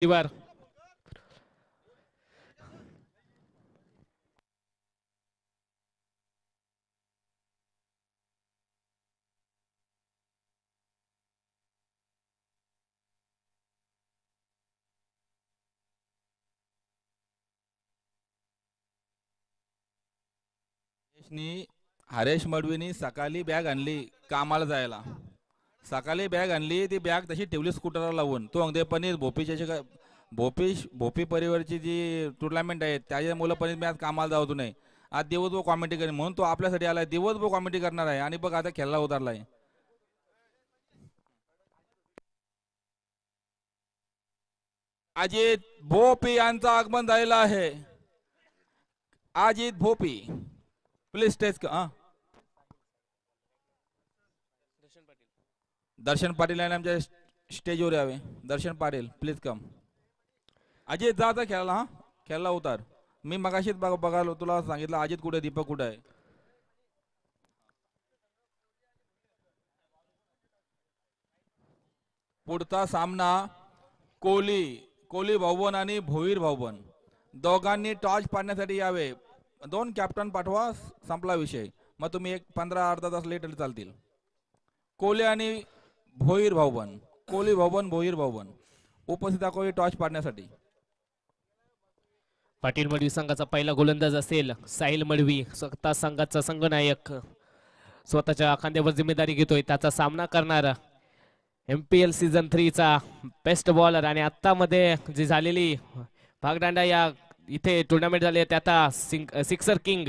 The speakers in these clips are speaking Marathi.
वर हरेश मडवीनी सकाळी बॅग आणली कामाला जायला. सकाळी बॅग आणली ती बॅग तशी ठेवली स्कूटरला लावून. तो अंगदेपणी भोपीच्या भोपी परिवारची जी टुर्नामेंट आहे त्याच्या मुलं मी आज कामाला जाऊ नाही. आज दिवसभर कॉमेंट्री करेन म्हणून तो आपल्यासाठी आलाय. दिवसभर कॉमेंट्री करणार आहे आणि बघ आता खेळला उतरलाय. अजित भोपी यांचं आगमन झालेलं आहे. अजित भोपी प्लीज स्टेज दर्शन पाटील यांनी आमच्या स्टेजवर यावे. दर्शन पाटील प्लीज कम. अजित जा आता खेळायला. हा खेळायला उतार. मी मगाशीच बघायला तुला सांगितलं अजित कुठे दीपक कुठे आहे. पुढचा सामना कोली भाऊबन आणि भोईर भाऊबन दोघांनी टॉर्च पाडण्यासाठी यावे. 2 कॅप्टन पाठवा संपला विषय. मग तुम्ही एक 15 अर्धा तास लेट चालतील. कोली आणि भोईर भाऊबन भोईर भाऊबन उपस्थित दाखवावी टॉर्च पाडण्यासाठी. पाटील मडवी संघाचा पहिला गोलंदाज असेल साहिल मडवी. स्वतः संघाचा संघनायक स्वतःच्या खांद्यावर जिम्मेदारी घेतोय. त्याचा सामना करणारा MPL सीझन 3 चा बेस्ट बॉलर आणि आता मध्ये जी झालेली भागदांडा या इथे टुर्नामेंट झाली त्याचा सिक्सर किंग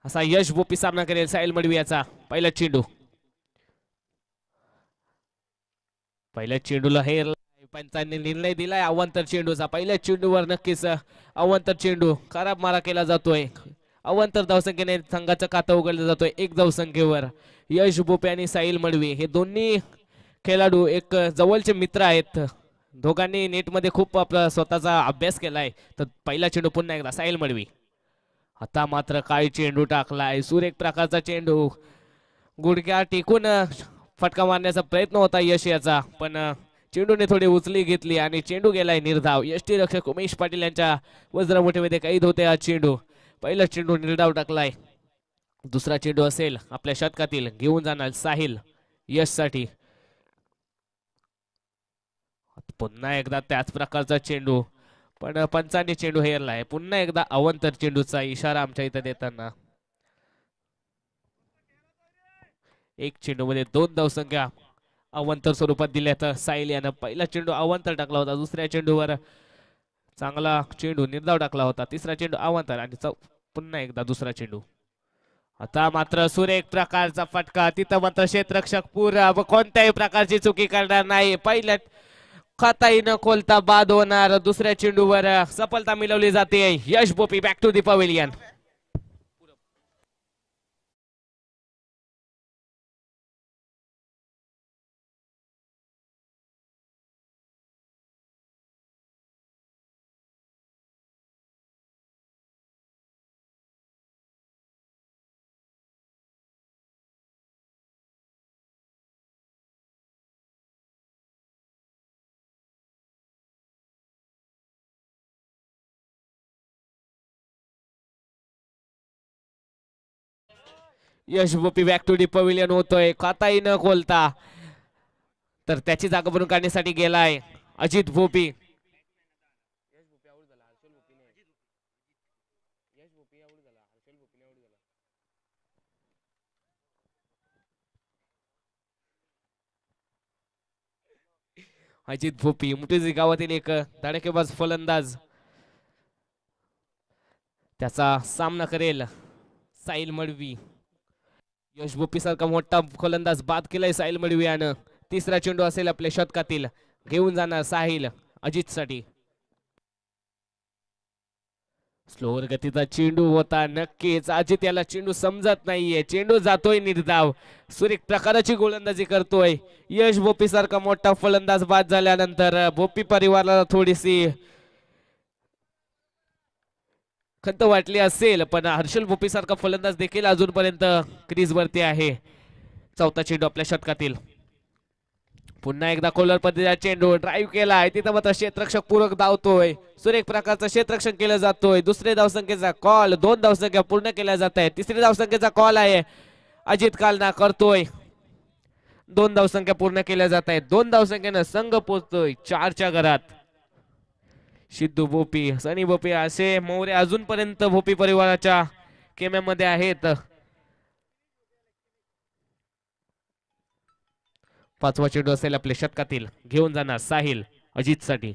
असा यश भोपी सामना करेल साहिल मडवी याचा. पहिला चेंडू पहिल्या चेंडूला हे पंचांनी निर्णय दिलाय अवंतर चेंडूचा. पहिल्या चेंडूवर नक्कीच अवंतर चेंडू खराब मारा केला जातोय. अवंतर धावसंख्येने संघाचं खातं उघडलं जातोय 1 धावसंख्येवर. यश भोपे आणि साहिल मडवी हे दोन्ही खेळाडू एक जवळचे मित्र आहेत. दोघांनी नेटमध्ये खूप आपला स्वतःचा अभ्यास केलाय. तर पहिला चेंडू पुन्हा एकदा साहिल मडवी. आता मात्र काय चेंडू टाकलाय. सुरेख प्रकारचा चेंडू गुडघ्या टेकून फटका मारण्याचा प्रयत्न होता यश याचा. पण चेंडूने थोडी उचली घेतली आणि चेंडू गेलाय निर्धाव. यष्टीरक्षक उमेश पाटील यांच्या वज्रमुठीमध्ये कैद होते हा चेंडू. पहिला चेंडू निर्धाव टाकलाय. दुसरा चेंडू असेल आपल्या शतकातील घेऊन जाणार साहिल यश साठी. पुन्हा एकदा त्याच प्रकारचा चेंडू पण पंचांनी चेंडू हेरलाय. पुन्हा एकदा अवंतर चेंडूचा इशारा आमच्या इथं देताना. एक चेंडू मध्ये 2 धावसंख्या अवंतर स्वरूपात दिल्या तर साहिल यानं पहिला चेंडू अवंतर टाकला होता. दुसऱ्या चेंडूवर चांगला चेंडू निर्धाव टाकला होता. तिसरा चेंडू अवंतर आणि पुन्हा एकदा दुसरा चेंडू. आता मात्र सुरेख प्रकारचा फटका. तिथं मात्र क्षेत्ररक्षक पुरा कोणत्याही प्रकारची चुकी करणार नाही. पहिल्या खाताही न खोलता बाद होणार. दुसऱ्या चेंडूवर सफलता मिळवली जाते. Yash Bhopi back to the pavilion. Yash Bhopi back to the pavilion होतोय खाताही न खोलता. तर त्याची जागा भरून काढण्यासाठी गेलाय अजित भोपी. अजित भोपी मुठीजी गावातील एक धडकेबाज फलंदाज. त्याचा सामना करेल साहिल मडवी. यश भोपी सारखा मोठा फलंदाज बाद केलाय साहिल मडवी यानं. तिसरा चेंडू असेल आपल्या शतकातील घेऊन जाणार साहिल अजित साठी. स्लोअर गतीचा चेंडू होता. नक्कीच अजित याला चेंडू समजत नाहीये. चेंडू जातोय निर्धाव. सुरेख प्रकाराची गोलंदाजी करतोय. यश भोपी सारखा मोठा फलंदाज बाद झाल्यानंतर भोपी परिवाराला थोडीशी खंत वाटली असेल. पण हर्षल भोपी सारखा फलंदाज देखील अजूनपर्यंत क्रीज वरती आहे. चौथा चेंडू आपल्या षटकातील पुन्हा एकदा कोलर पद्धतीचा चेंडू ड्राईव्ह केलाय तिथं मात्र क्षेत्ररक्षक पूरक धावतोय. सुरेख प्रकारचं क्षेत्ररक्षण केलं जातोय. दुसरे धावसंख्येचा कॉल, 2 धावसंख्या पूर्ण केल्या जात आहे. तिसरी धावसंख्येचा कॉल आहे. अजित कालना करतोय. 2 धावसंख्या पूर्ण केल्या जात आहेत. 2 धावसंख्येनं संघ पोहोचतोय 4च्या घरात. सिद्धू भोपी, सनी भोपी असे मोरे अजूनपर्यंत भोपी परिवाराच्या खेम्यामध्ये आहेत. 5वा चेंडू असेल आपल्या षटकातील. घेऊन जाणार साहिल अजित साठी.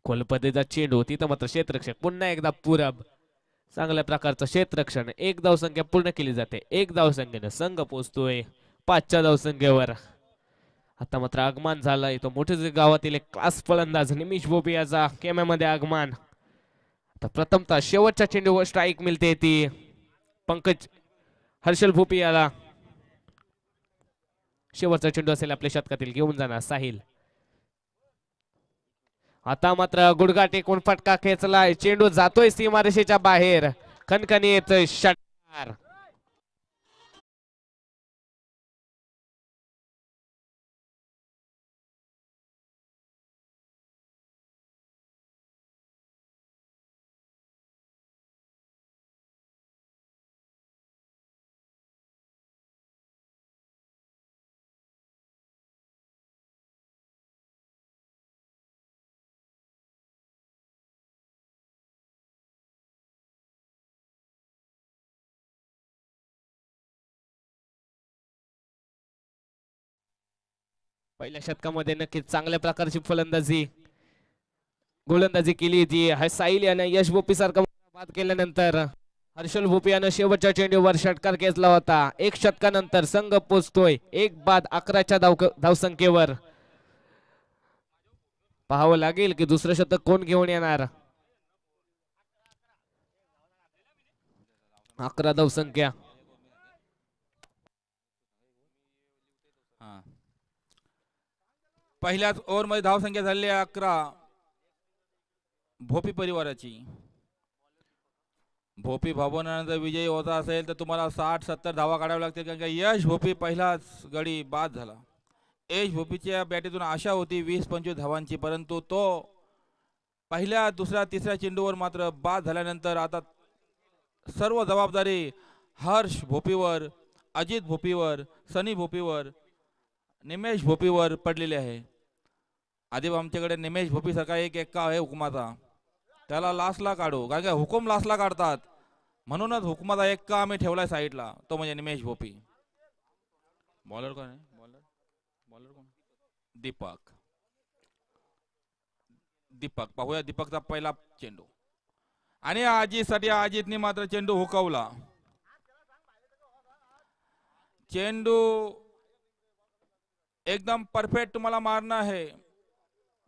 कोलपदेचा चेंडू तिथं मात्र क्षेत्ररक्षक पुन्हा एकदा पूरब. चांगल्या प्रकारचं क्षेत्ररक्षण. 1 धावसंख्या पूर्ण केली जाते. 1 धावसंख्येनं संघ पोहोचतोय 5च्या धावसंख्येवर. आता मात्र आगमन झालंय तो मोठे गावातील एक क्लास फलंदाज निमिष भोपी याचा केम्यामध्ये आगमन. आता प्रथमतः शेवटच्या चेंडूवर स्ट्राईक मिळते ती पंकज हर्षल भोपी याला. शेवटचा चेंडू असेल आपल्या शतकातील. घेऊन जाणार साहिल. आता मात्र गुडघा टेकून फटका खेचलाय. चेंडू जातोय सीमारेषेच्या बाहेर. खणखणीत षटकार. पहिल्या शतकामध्ये नक्कीच चांगल्या प्रकारची फलंदाजी गोलंदाजी केली जी साहिल याने यश भोपी सारखा बाद केल्यानंतर हर्षल भोपी यानं शेवटच्या चेंडूवर षटकार खेचला होता. 1 षटकानंतर संघ पोचतोय 1 बाद 11च्या धावसंख्येवर. पाहावं लागेल की दुसरं शतक कोण घेऊन येणार. 11 धावसंख्या. पहिल्याच ओव्हरमध्ये धावसंख्या झाली 11 भोपी परिवाराची. भोपी भावना जर विजयी होता असेल तर तुम्हाला 60-70 धावा काढाव्या लागतील, कारण का यश भोपी पहिलाच गडी बाद झाला. यश भोपीच्या बॅटीतून आशा होती 20-25 धावांची, परंतु तो पहिल्या दुसऱ्या तिसऱ्या चेंडूवर मात्र बाद झाल्यानंतर आता सर्व जबाबदारी हर्ष भोपीवर, अजित भोपीवर, सनी भोपीवर, निमेश भोपीवर पडलेली आहे. आधी आमच्याकडे निमेश भोपी सारखा एक एक्का आहे हुकुमाचा, त्याला लास्टला काढू, कारण का हुकुम लास्टला काढतात, म्हणूनच हुकुमाचा एक्का आम्ही ठेवलाय साईडला, तो म्हणजे निमेश भोपी. बॉलर कोण आहे? बॉलर कोण? दीपक. दीपक पाहूया दीपकचा पहिला चेंडू आणि अजितसाठी अजितने मात्र चेंडू हुकवला. चेंडू एकदम परफेक्ट तुम्हाला मारणं आहे,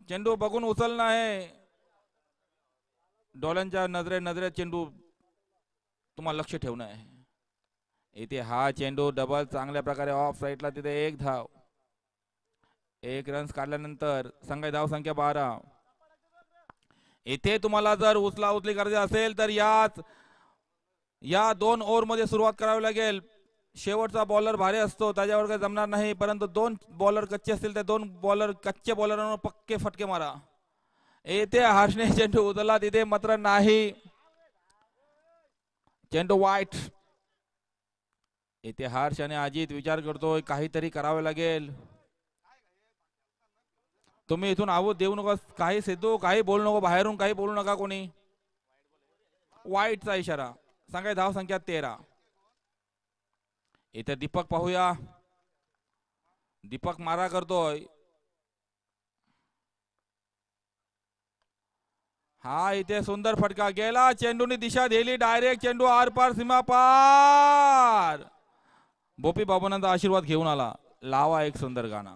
चेंडू बघून उचलणं आहे, डोळ्यांच्या नजरेत चेंडू तुम्हाला लक्ष ठेवणं आहे. इथे हा चेंडू डबल चांगल्या प्रकारे ऑफ साईडला, तिथे 1 धाव, 1 रन्स काढल्यानंतर संघ धाव संख्या 12. इथे तुम्हाला जर उचली करायची असेल तर या 2 ओव्हरमध्ये सुरुवात करावी लागेल. शेवटचा बॉलर भारी असतो, त्याच्यावर काही जमणार नाही, परंतु 2 बॉलर कच्चे असतील तर 2 बॉलर कच्चे बॉलरवर पक्के फटके मारा. इथे हर्षने चेंडू उचलला, तिथे मात्र नाही, चेंडू वाईट. इथे हर्ष आणि अजित विचार करतोय काहीतरी करावे लागेल. तुम्ही इथून आवाज देऊ नका, काही सिद्धू काही बोलू नको, बाहेरून काही बोलू नका कोणी. वाईटचा इशारा. सांगा धाव संख्या 13. इथे दीपक पाहूया, दीपक मारा करतोय. हा इथे सुंदर फटका गेला, चेंडूने दिशा दिली, डायरेक्ट चेंडू आर पार सीमा पार. भोपी बाबांचा आशीर्वाद घेऊन आला. लावा एक सुंदर गाणं.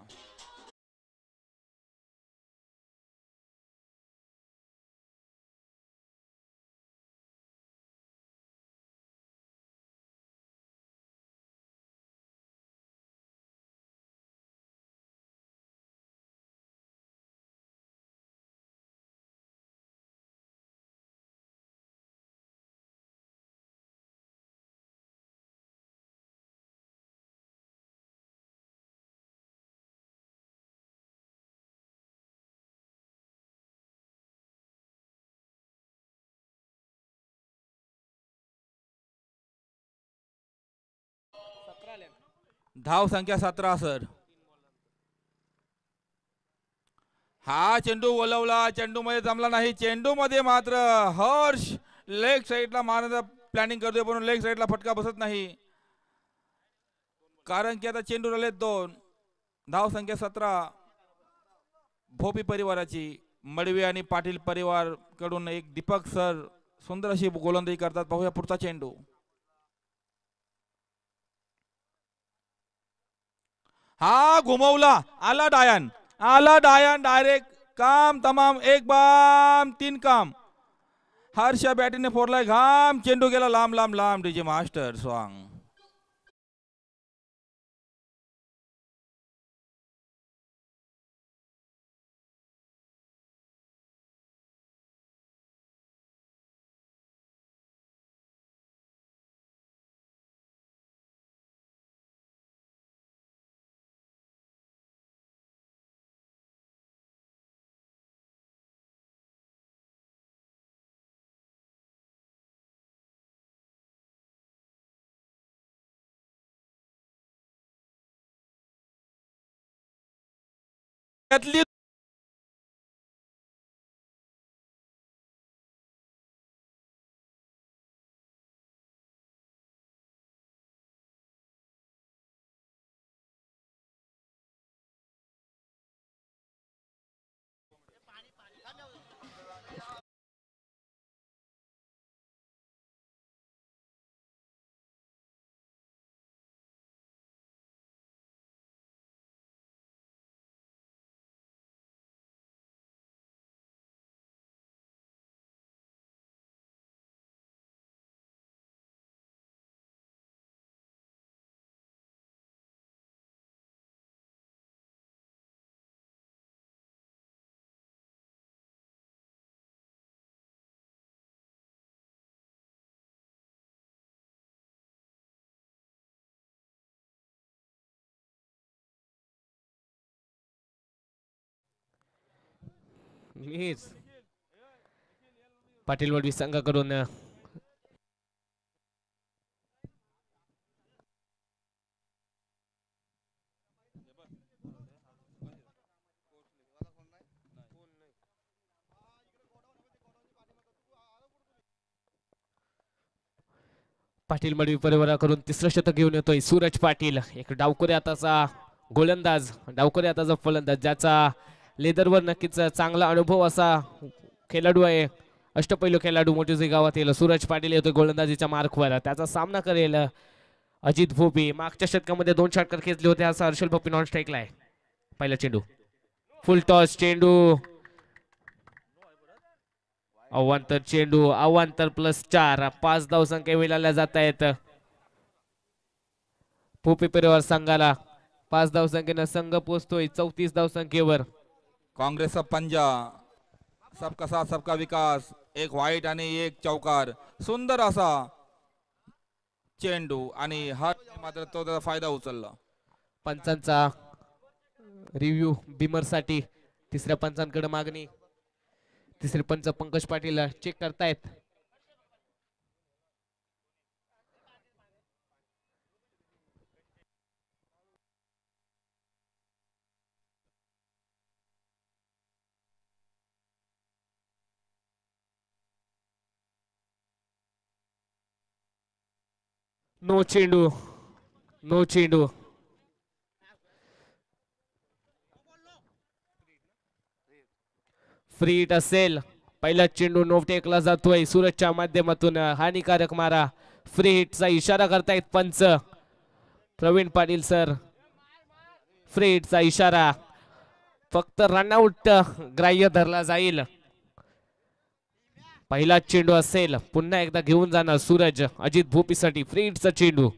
धाव संख्या 17 सर. हा चेंडू ओलवला, चेंडू मध्ये जमला नाही. चेंडू मध्ये मात्र हर्ष लेग साईडला मारण्याचा प्लॅनिंग करतोय, पण लेग साईडला फटका बसत नाही, कारण की आता चेंडू राहिले 2. धाव संख्या 17 भोपी परिवाराची. मडवी आणि पाटील परिवार कडून एक दीपक सर सुंदर अशी गोलंदाजी करतात. पाहूया पुढचा चेंडू. हा घुमवला, आला डायन, आला डायन डायरेक्ट. काम तमाम, एक बाम 3 काम. हर्ष बॅटीने फोडलाय घाम. चेंडू गेला लांब लांब लांब. DJ master song. त्यातली मीच पाटील वडवी संघाकडून पाटील मडवी परिवाराकडून तिसरं शतक घेऊन येतोय सूरज पाटील. एक डावखुऱ्या हाताचा गोलंदाज, डावखुऱ्या हाताचा फलंदाज, ज्याचा लेदरवर नक्कीच चांगला अनुभव असा खेळाडू आहे. अष्टपैलू खेळाडू मोठे गावातील सूरज पाटील येतोय गोलंदाजीच्या मार्कवर. त्याचा सामना करेल अजित भोपी. मागच्या षटकामध्ये 2 षटकार खेचले होते. असा हर्षल भोपी नॉन स्ट्राईकला आहे. पहिला चेंडू फुल टॉस चेंडू, अवांतर चेंडू, अवांतर +4. 5 धाव संख्या मिळाल्या जात आहेत भोपी परिवार संघाला. 5 धाव संख्येनं संघ पोहोचतोय 34 धाव संख्येवर. काँग्रेसचा पंजा, सबका साथ सबका विकास. एक व्हाईट आणि एक चौकार. सुंदर असा चेंडू आणि हा मात्र तो त्याचा फायदा उचलला. पंचांचा रिव्ह्यू बिमर साठी. तिसऱ्या पंचांकडे मागणी. तिसरे पंच पंकज पाटील चेक करतायत. नो चेंडू, नो चेंडू. फ्री हिट असेल. पहिला चेंडू नो टेकला जातोय सूरजच्या माध्यमातून. हानिकारक मारा. फ्री हिटचा इशारा करतायत पंच प्रवीण पाटील सर. फ्री हिटचा इशारा. फक्त रनआउट ग्राह्य धरला जाईल. पहिला चेंडू असेल. पुन्हा एकदा घेऊन जाणार सूरज अजित भोपीसाठी. फ्री हिटचा चेंडू.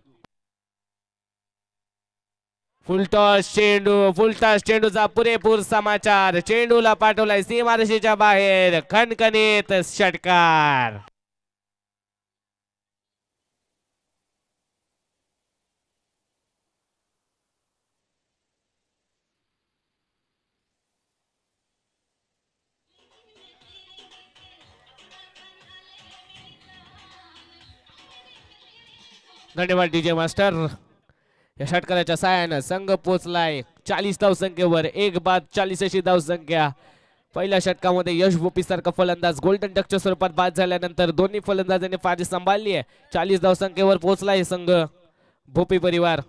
फुलटॉस चेंडू, फुलटॉस चेंडूचा पुरेपूर समाचार. चेंडूला पाठवलाय सीमारेषेच्या बाहेर. खणखणीत षटकार. धन्यवाद डीजे मास्टर. या षटकाराच्या साहाय्यानं संघ पोचलाय 40 धावसंख्येवर. एक बाद 40 अशी धावसंख्या. पहिल्या षटकामध्ये यश भोपी सारखा फलंदाज गोल्डन डकच्या स्वरूपात बाद झाल्यानंतर दोन्ही फलंदाजांनी फारशी सांभाळली आहे. 40 धावसंख्येवर पोहोचलाय संघ भोपी परिवार.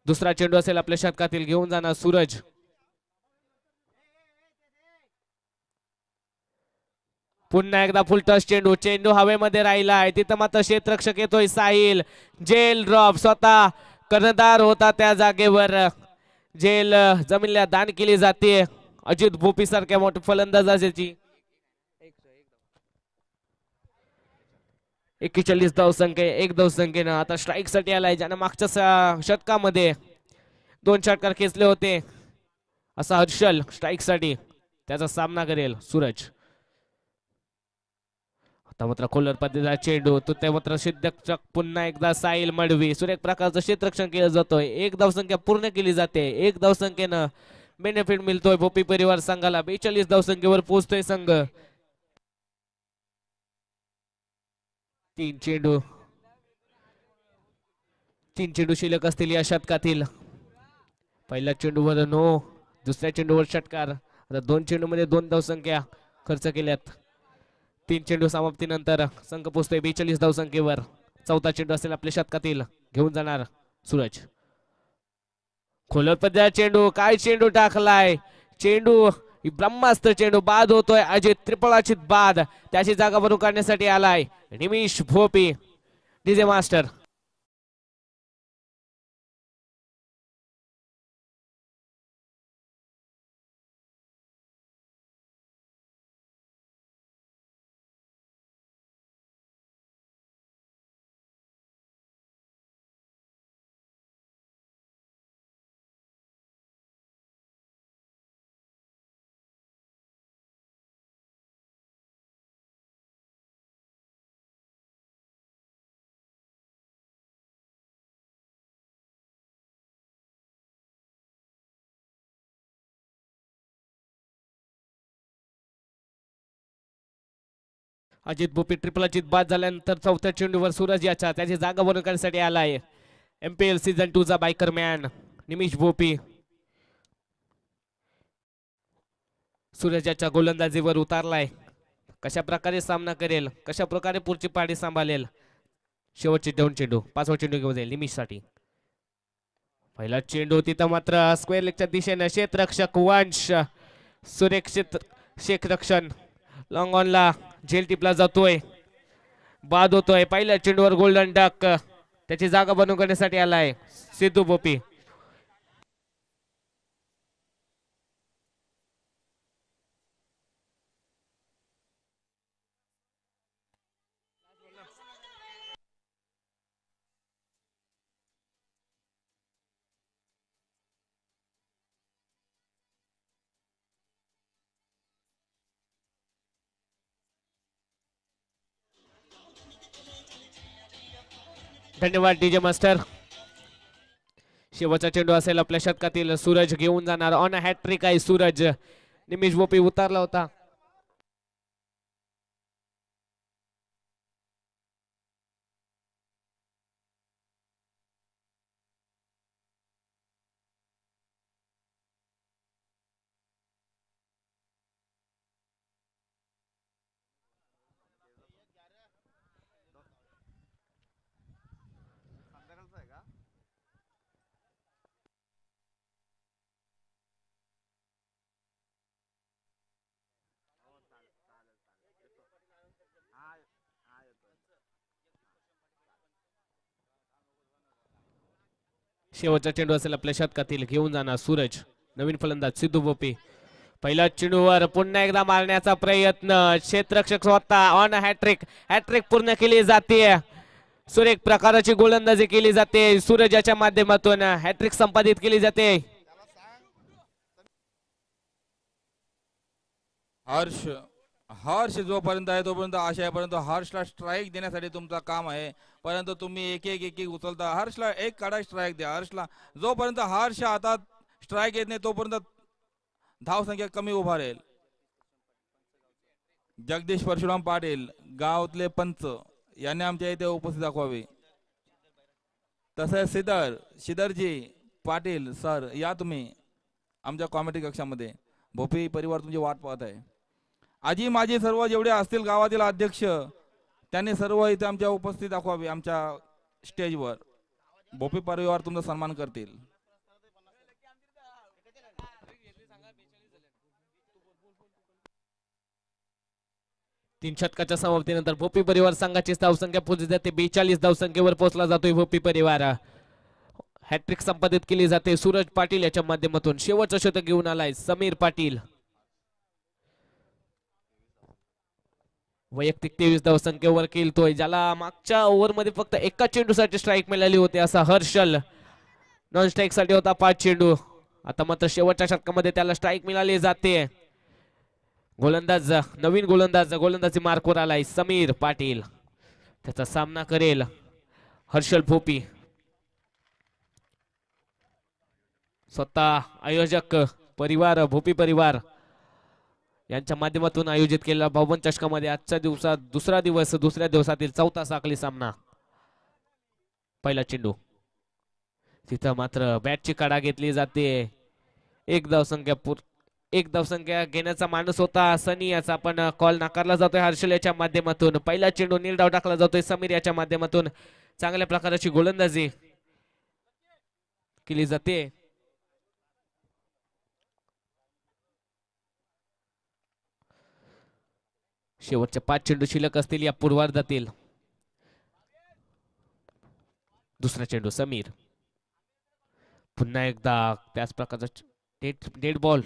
दुसरा चेंडू असेल आपल्या षटकातील, घेऊन जाणार सूरज. पुन्हा एकदा फुलटॉस चेंडू. चेंडू हवेमध्ये राहिलाय. तिथं मात्र क्षेत्ररक्षक येतोय साहिल. Gel drop. स्वतः कर्णधार होता त्या जागेवर. जेल जमिनीला दान केली जाते अजित भोपी सारख्या मोठ्या फलंदाजाची. 41 धावसंख्या. एक धावसंख्येनं आता स्ट्राईक साठी आलाय, ज्यानं मागच्या षटकामध्ये 2 षटकार खेचले होते. असा हर्षल स्ट्राईक साठी त्याचा सामना करेल सूरज. आता मात्र खोलर पद्धतीचा चेंडू. तो ते मात्र क्षेत्ररक्षक पुन्हा एकदा साहिल मडवी. सुरेख प्रकारचं क्षेत्ररक्षण केलं जातोय. एक धावसंख्या पूर्ण केली जाते. एक धावसंख्येनं बेनिफिट मिळतोय भोपी परिवार संघाला. 42 धावसंख्येवर पोहोचतोय संघ. 3 चेंडू शिल्लक असतील या षटकातील. पहिल्या चेंडूवर नो, दुसऱ्या चेंडूवर षटकार. आता 2 चेंडूमध्ये 2 धावसंख्या खर्च केल्यात. 3 चेंडू समाप्तीनंतर संघ पोहोचतोय 42 धावसंख्येवर. चौथा चेंडू असेल आपल्या षटकातील, घेऊन जाणार सूरज. खोलर पद्धतीचा चेंडू. काय चेंडू टाकलाय. चेंडू ब्रह्मास्त्र चेंडू. बाद होतोय अजित. त्रिफळाचित बाद. त्याची जागा भरून काढण्यासाठी आलाय Nimish Bhopi. DJ master. Ajit Bhopi triple Ajit बाद झाल्यानंतर चौथ्या चेंडूवर सूरज याच्या त्याची जागा भरून करण्यासाठी आलाय एमपीएल सीझन 2 चा बायकर मॅन निमिष भोपी. सूरज याच्या गोलंदाजीवर उतारलाय. कशा प्रकारे सामना करेल, कशा प्रकारे पुढची पाडी सांभाळेल. शेवटचे 2 चेंडू. 5वा चेंडू घेऊन जाईल निमिष साठी. पहिला चेंडू. तिथं मात्र स्क्वेअर लेगच्या दिशेने क्षेत्ररक्षक वंश. सुरक्षित क्षेत्ररक्षण लॉंग ऑनला झेल टिपला जातोय. बाद होतोय. पहिल्या चेंडूवर गोल्डन डक. त्याची जागा बनवून करण्यासाठी आलाय सिद्धू भोपी. धन्यवाद डीजे मास्टर. शेवटचा चेंडू असेल आपल्या षटकातील. सूरज घेऊन जाणार. ऑन हॅट्रिक आहे सूरज. निमिष भोपी उतारला होता. शेवटचा चेंडू असेल आपल्या षटकातील. घेऊन जाणार सूरज. नवीन फलंदाज सिद्धू भोपी. पहिल्या चेंडूवर पुन्हा एकदा मारण्याचा प्रयत्न. क्षेत्ररक्षक स्वतः ऑन हॅट्रिक. हॅट्रिक पूर्ण केली जाते. सुरेख प्रकाराची गोलंदाजी केली जाते. सूरजाच्या माध्यमातून हॅट्रिक संपादित केली जाते. हर्ष हर्ष जोपर्यंत आहे तोपर्यंत आशा आहे, परंतु हर्षला स्ट्राईक देण्यासाठी तुमचं काम आहे. परंतु तुम्ही एक एक उचलता. हर्षला एक काढा, स्ट्राईक द्या हर्षला. जोपर्यंत हर्ष हातात स्ट्राईक येत नाही तोपर्यंत धावसंख्या कमी उभा राहील. जगदीश परशुराम पाटील गावातले पंच यांनी आमच्या इथे उपस्थित दाखवावे. तसंच श्रीधरजी पाटील सर या तुम्ही आमच्या कॉमेडी कक्षामध्ये. भोपी परिवार तुमची वाट पाहत आहे. आजी माझी सर्व जेवढे असतील गावातील अध्यक्ष त्यांनी सर्व इथे आमच्या उपस्थित दाखवावे आमच्या स्टेजवर. भोपी परिवार तुमचा सन्मान करतील. तीन षटकाच्या समाप्तीनंतर भोपी परिवार संघाची धावसंख्या पोहोचली जाते 42 धावसंख्येवर पोहोचला जातोय भोपी परिवार. हॅट्रिक संपादित केली जाते सूरज पाटील याच्या माध्यमातून. शेवटचं शतक घेऊन आलाय समीर पाटील. वैयक्तिक 23 धावसंख्येवर खेळतोय, ज्याला मागच्या ओव्हरमध्ये फक्त एका चेंडूसाठी स्ट्राईक मिळाली होती असा हर्षल. नॉन स्ट्राईक साठी होता 5 चेंडू. आता मात्र शेवटच्या षटकामध्ये त्याला स्ट्राईक मिळाली जाते. गोलंदाज नवीन गोलंदाजी मार्कवर आलाय समीर पाटील. त्याचा सामना करेल हर्षल भोपी. स्वतः आयोजक परिवार भोपी परिवार यांच्या माध्यमातून आयोजित केलेला भाऊबंद चषकामध्ये आजच्या दिवसात दुसऱ्या दिवसातील चौथा साखळी सामना. पहिला चेंडू तिथं मात्र बॅटची काढा घेतली जाते. एक धावसंख्या घेण्याचा माणूस होता सनी, याचा पण कॉल नाकारला जातोय हर्षल याच्या माध्यमातून. पहिला चेंडू निर्धाव टाकला जातोय समीर याच्या माध्यमातून. चांगल्या प्रकारची गोलंदाजी केली जाते. शेवटचे 5 चेंडू शिल्लक असतील या पूर्वार्धातील. दुसरा चेंडू समीर. पुन्हा एकदा त्याच प्रकारचा डेड बॉल.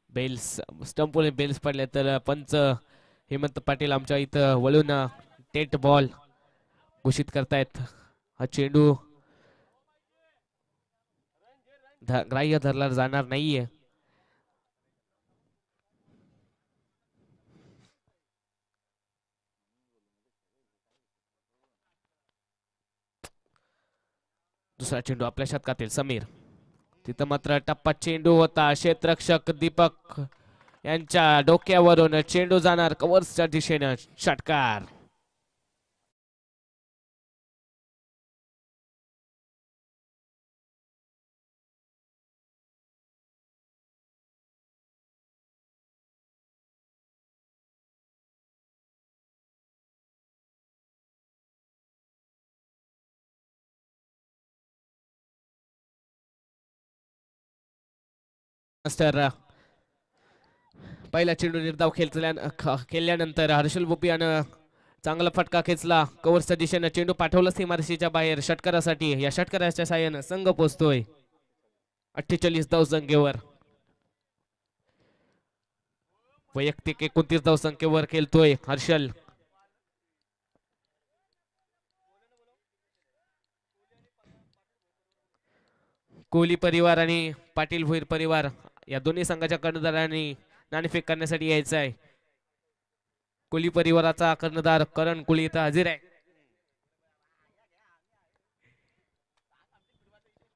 बेल्स स्टंपवर बेल्स पडले तर पंच हेमंत पाटील आमच्या इथं वळून डेड बॉल घोषित करतायत. हा चेंडू ग्राह्य धरला जाणार नाहीये. दुसरा चेंडू आपल्या शतकातील समीर. तिथं मात्र टप्पा चेंडू होता. क्षेत्ररक्षक दीपक यांच्या डोक्यावरून चेंडू जाणार कव्हर्सच्या दिशेने. षटकार. पहिला चेंडू निर्धाव खेळल्यानंतर हर्षल भोपी यानं चांगला फटका खेचला. कव्हर्सच्या दिशेने चेंडू पाठवला सीमारेषेच्या बाहेर षटकारासाठी. या षटकाराच्या साहाय्याने संघ पोहोचतोय 48 धावसंख्येवर. वैयक्तिक 29 धावसंख्येवर खेळतोय हर्षल. कोहली परिवार आणि पाटील भोईर परिवार या दोन्ही संघाच्या कर्णधारांनी नाणेफेक करण्यासाठी यायचं आहे. कोहली परिवाराचा कर्णधार करण कोहली इथं हजर आहे.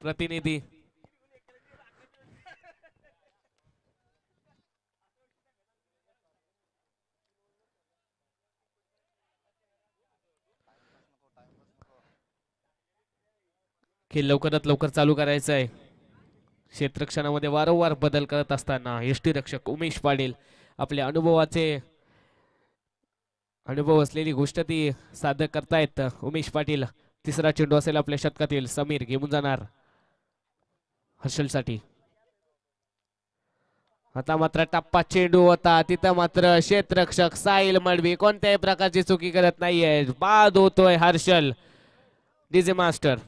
प्रतिनिधी खेळ लवकरात लवकर चालू करायचं आहे. क्षेत्ररक्षणामध्ये वारंवार बदल करत असताना यष्टीरक्षक उमेश पाटील आपल्या अनुभव असलेली गोष्ट ती सादर करतायत. उमेश पाटील. तिसरा चेंडू असेल आपल्या शतकातील समीर घेऊन जाणार हर्षल साठी. आता मात्र टप्पा चेंडू होता. तिथं मात्र क्षेत्ररक्षक साहिल मडवी कोणत्याही प्रकारची चुकी करत नाहीये. बाद होतोय हर्षल. DJ master.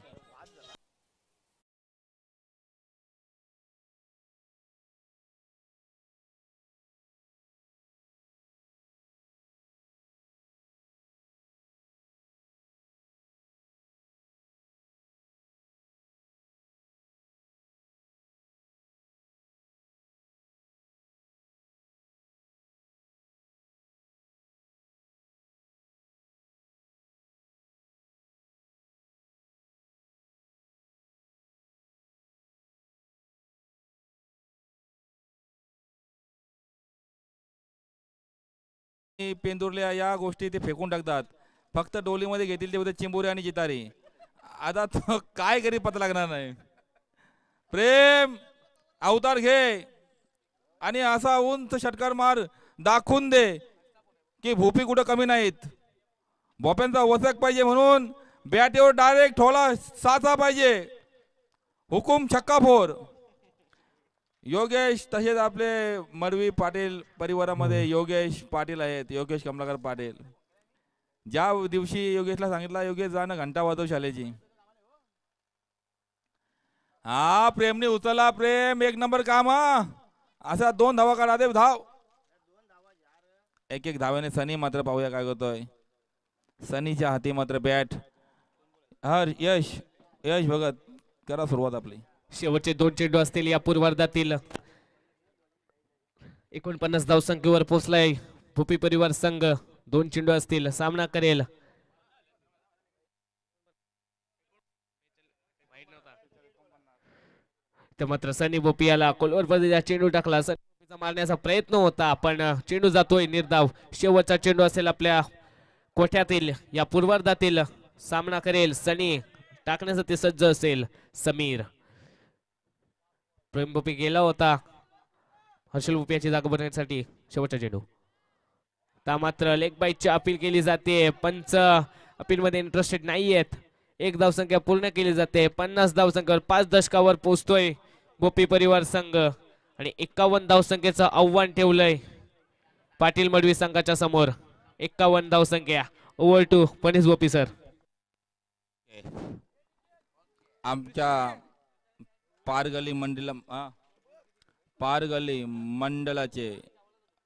पेंदुरल्या या गोष्टी ते फेकून टाकतात. फक्त डोलीमध्ये घेतील ते होते चिंबोरी आणि जितारी. आता तो काय करी पता लागणार नाही. प्रेम अवतार घे आणि असा उंच षटकार मार, दाखवून दे की भोपी कुठं कमी नाहीत. भोप्यांचा वचक पाहिजे म्हणून बॅटीवर डायरेक्ट ठोला साचा पाहिजे. हुकुम छक्का फोर. योगेश तसेच आपले मडवी पाटील परिवारामध्ये योगेश पाटील आहेत, योगेश कमलाकर पाटील. ज्या दिवशी योगेशला सांगितलं योगेश जाणं घंटा वाजव शालेची. हा प्रेमने उचलला. प्रेम एक नंबर काम. हा असा 2 धावा काढा दे. धाव एक धाव्याने सनी मात्र पाहूया काय करतोय. सनीच्या हाती मात्र बॅट. हर यश यश भगत करा सुरुवात आपली. शेवटचे 2 चेंडू असतील या पूर्वार्धातील. 49 धावसंख्येवर पोहोचलाय भूपी परिवार संघ. 2 चेंडू असतील, सामना करेल. तर मात्र सनी भोपी याला कोलवर चेंडू टाकला. सनी मारण्याचा प्रयत्न होता पण चेंडू जातोय निर्धाव. शेवटचा चेंडू असेल आपल्या कोठ्यातील या पूर्वार्धातील. सामना करेल सनी. टाकण्यासाठी सज्ज असेल समीर. प्रेम भोपी गेला होता हर्षल भोपी याची जागा बनवण्यासाठी. शेवटचा चेंडू ता मात्र लेग बाईटची अपील केली जाते. पंच अपील मध्ये इंटरेस्टेड नाहीयेत. 1 धावसंख्या पूर्ण केली जाते. 50 धावसंख्येवर 5 दशकावर पोहोचतोय भोपी परिवार संघ आणि 51 धावसंख्येचं आव्हान ठेवलंय पाटील मडवी संघाच्या समोर. 51 धावसंख्या. ओव्हर टू पनिश भोपी सर. आमच्या पारगली मंडलाचे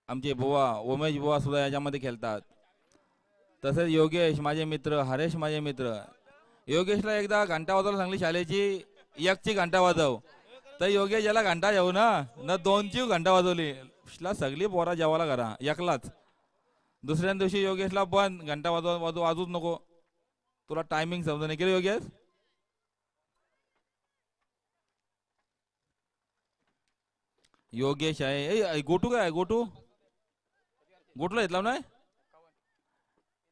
आमचे बुवा उमेश बुवा सुद्धा याच्यामध्ये खेळतात. तसेच योगेश माझे मित्र, हरेश माझे मित्र. योगेशला एकदा घंटा वाजवायला सांगली शाळेची, 1ची घंटा वाजव. तर योगेश याला घंटा येऊ ना 2ची घंटा वाजवली. सगळी पोरा जेवायला करा एकलाच. दुसऱ्या दिवशी योगेशला बंद घंटा वाजवूच नको. तुला टायमिंग समजा नाही केलं योगेश. योगेश आहे. गोटू काय गोटू गोटूला घेतला नाही.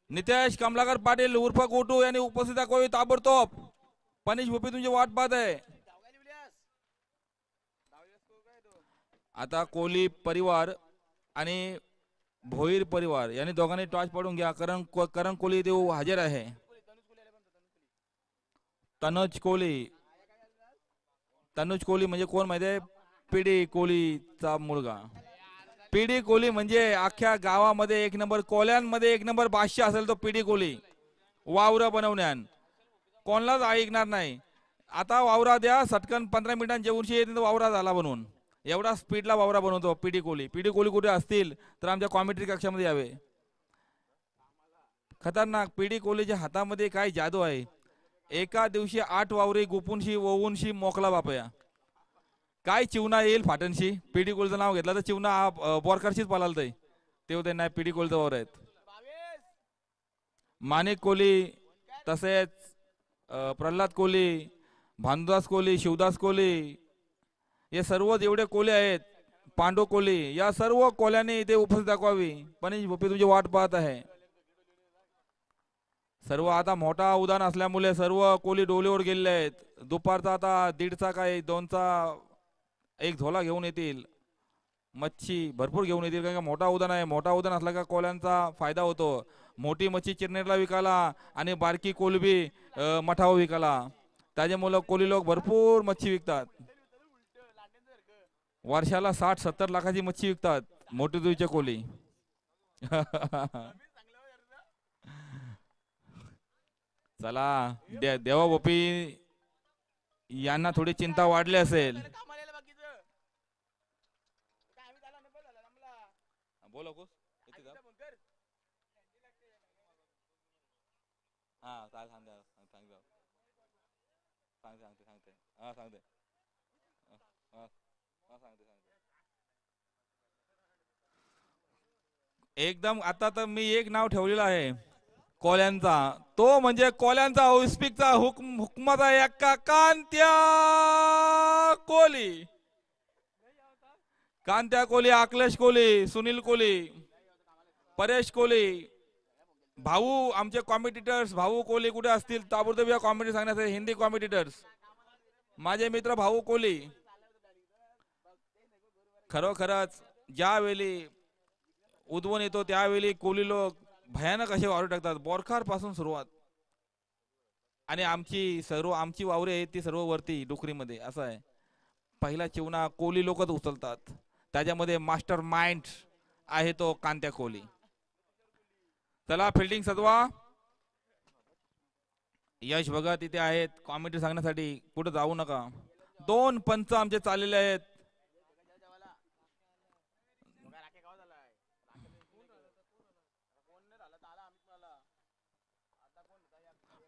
नितेश कमलाकर पाटील उर्फ गोटू यांनी उपस्थित दाखवावी ताबडतोब. पनिश भोपी तुमची वाट पाहत आहे. आता कोहली परिवार आणि भोईर परिवार यांनी दोघांनी टॉस पडून घ्या. करण कोहली ते हजर आहे. तनुज कोहली म्हणजे कोण माहिती आहे? पीडी कोहलीचा मुलगा. पीडी कोहली म्हणजे अख्ख्या गावामध्ये 1 नंबर, कोल्यांमध्ये 1 नंबर बादशाह असेल तो पीडी कोहली. वावरं बनवण्यान कोणालाच ऐकणार नाही. आता वावरा द्या सटकन 15 मिनिटांत जेवूनशी येते वावरा झाला बनवून. एवढा स्पीडला वावरा बनवतो पीडी कोहली. पीडी कोहली कुठे असतील तर आमच्या कॉमेंट्री कक्षामध्ये यावे. खतरनाक. पीडी कोहलीच्या हातामध्ये काय जादू आहे. एका दिवशी 8 वावरे गुपूनशी ववूनशी मोकला बापया. काय चिवना येईल फाटणशी. पीडी कोहलीचं नाव घेतलं तर चिवना बोरकरशीच पळालतय. ते होते नाही पीडी कोहलीचं वावर आहेत. माणिक कोहली तसेच प्रल्हाद कोहली, भानुदास कोहली, शिवदास कोहली हे सर्व जेवढे कोहली आहेत, पांडू कोहली, या सर्व कोहल्यांनी इथे उपस्थित दाखवावी. पनिश भोपी तुमची वाट पाहत आहे. सर्व आता मोठा उदान असल्यामुळे सर्व कोहली डोलीवर गेलेले आहेत. दुपारचा आता 1:30चा काय 2चा एक झोला घेऊन येतील. मच्छी भरपूर घेऊन येतील कारण का मोठा उदान आहे. मोठा उदान असला का कोहल्यांचा फायदा होतो. मोठी मच्छी चिरनेरला विकायला आणि बारकी कोलबी मठावर विकायला. त्याच्यामुळे कोहली लोक भरपूर मच्छी विकतात. वर्षाला 60-70 लाखाची मच्छी विकतात मोठी दुईचे कोहली. चला देवा भोपी यांना थोडी चिंता वाढली असेल. बोला एकदम. आता तर मी एक नाव ठेवलेलं आहे कोल्यांचा. तो म्हणजे कोल्यांचा ऑलिम्पिकचा हुकमाचा एक्का कांत्या कोहली. कांत्या कोहली, अखिलेश कोहली, सुनील कोहली, परेश कोहली भाऊ आमचे कॉम्पिटिटर्स भाऊ कोहली कुठे असतील ताबडतोब या कॉमेडी सांगण्यासाठी हिंदी कॉम्पिटिटर्स माझे मित्र भाऊ कोहली खरोखरच ज्यावेळी उद्भवून येतो त्यावेळी कोहली लोक भयानक असे वावरे टाकतात बोरखार पासून सुरुवात आणि आमची वावरे आहेत ती सर्व वरती डोकरीमध्ये असं आहे पहिला चिवणा कोहली लोकच उचलतात त्याच्यामध्ये मास्टर माइंड आहे तो कांत्या कोहली चला फिल्डिंग सजवा यश भगत इथे आहेत कॉमेडी सांगण्यासाठी कुठे जाऊ नका 2 पंच आमचे चाललेले आहेत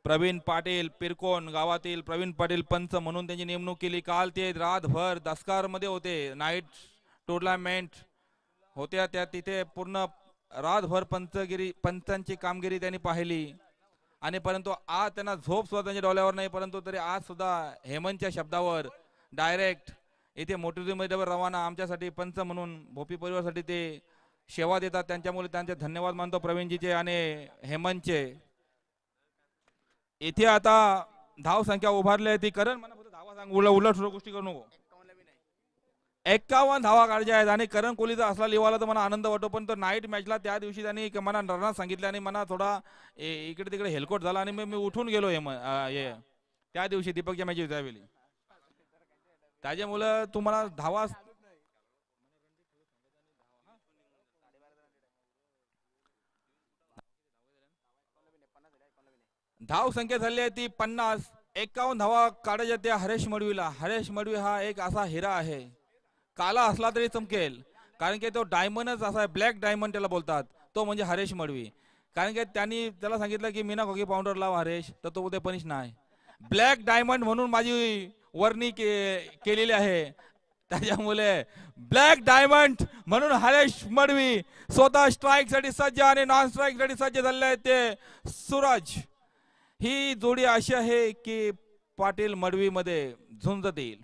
प्रवीण पाटील पिरकोन गावातील प्रवीण पाटील पंच म्हणून त्यांची नेमणूक केली काल ते रातभर दसकार मध्ये होते नाईट टुर्नामेंट होत्या त्या तिथे पूर्ण रातभर पंचांची कामगिरी त्यांनी पाहिली आणि परंतु आज त्यांना झोप सुद्धा त्यांच्या डोळ्यावर नाही परंतु तरी आज सुद्धा हेमंतच्या शब्दावर डायरेक्ट इथे मोटरीमध्ये रवाना आमच्यासाठी पंच म्हणून भोपी परिवारासाठी ते सेवा देतात त्यांच्यामुळे त्यांचे धन्यवाद मानतो प्रवीणजीचे आणि हेमंतचे इथे आता धाव संख्या उभारली आहे ती करण मला धावा सांग उलट गोष्टी करू नको 51 धावा काढायच्या आहेत आणि करण कोहलीचा असला लिवाला तर मला आनंद वाटतो पण तो नाईट मॅचला त्या दिवशी त्यांनी मला रनात सांगितलं आणि मला थोडा इकडे तिकडे हेलकोट झाला आणि मी उठून गेलो त्या दिवशी दीपकच्या मॅच त्यावेळी त्याच्यामुळं तुम्हाला धावा धाव संख्या झाली आहे ती 50 51 धावा काढायच्या त्या हरेश मडवीला हरेश मडवी हा एक असा हिरा आहे काला असला तरी चमकेल कारण की तो डायमंडच असा आहे ब्लॅक डायमंड त्याला बोलतात तो म्हणजे हरेश मडवी कारण की त्यांनी त्याला सांगितलं की मीना खोकी पाऊंडर लाव हरेश तर तो उद्या पनिश नाही ब्लॅक डायमंड म्हणून माझी वर्णी केलेली आहे त्याच्यामुळे ब्लॅक डायमंड म्हणून हरेश मडवी स्वतः स्ट्राईक साठी सज्ज आणि नॉन स्ट्राईक साठी सज्ज झालेले आहेत ते सूरज ही जोडी अशी आहे की पाटील मडवी मध्ये झुंज देईल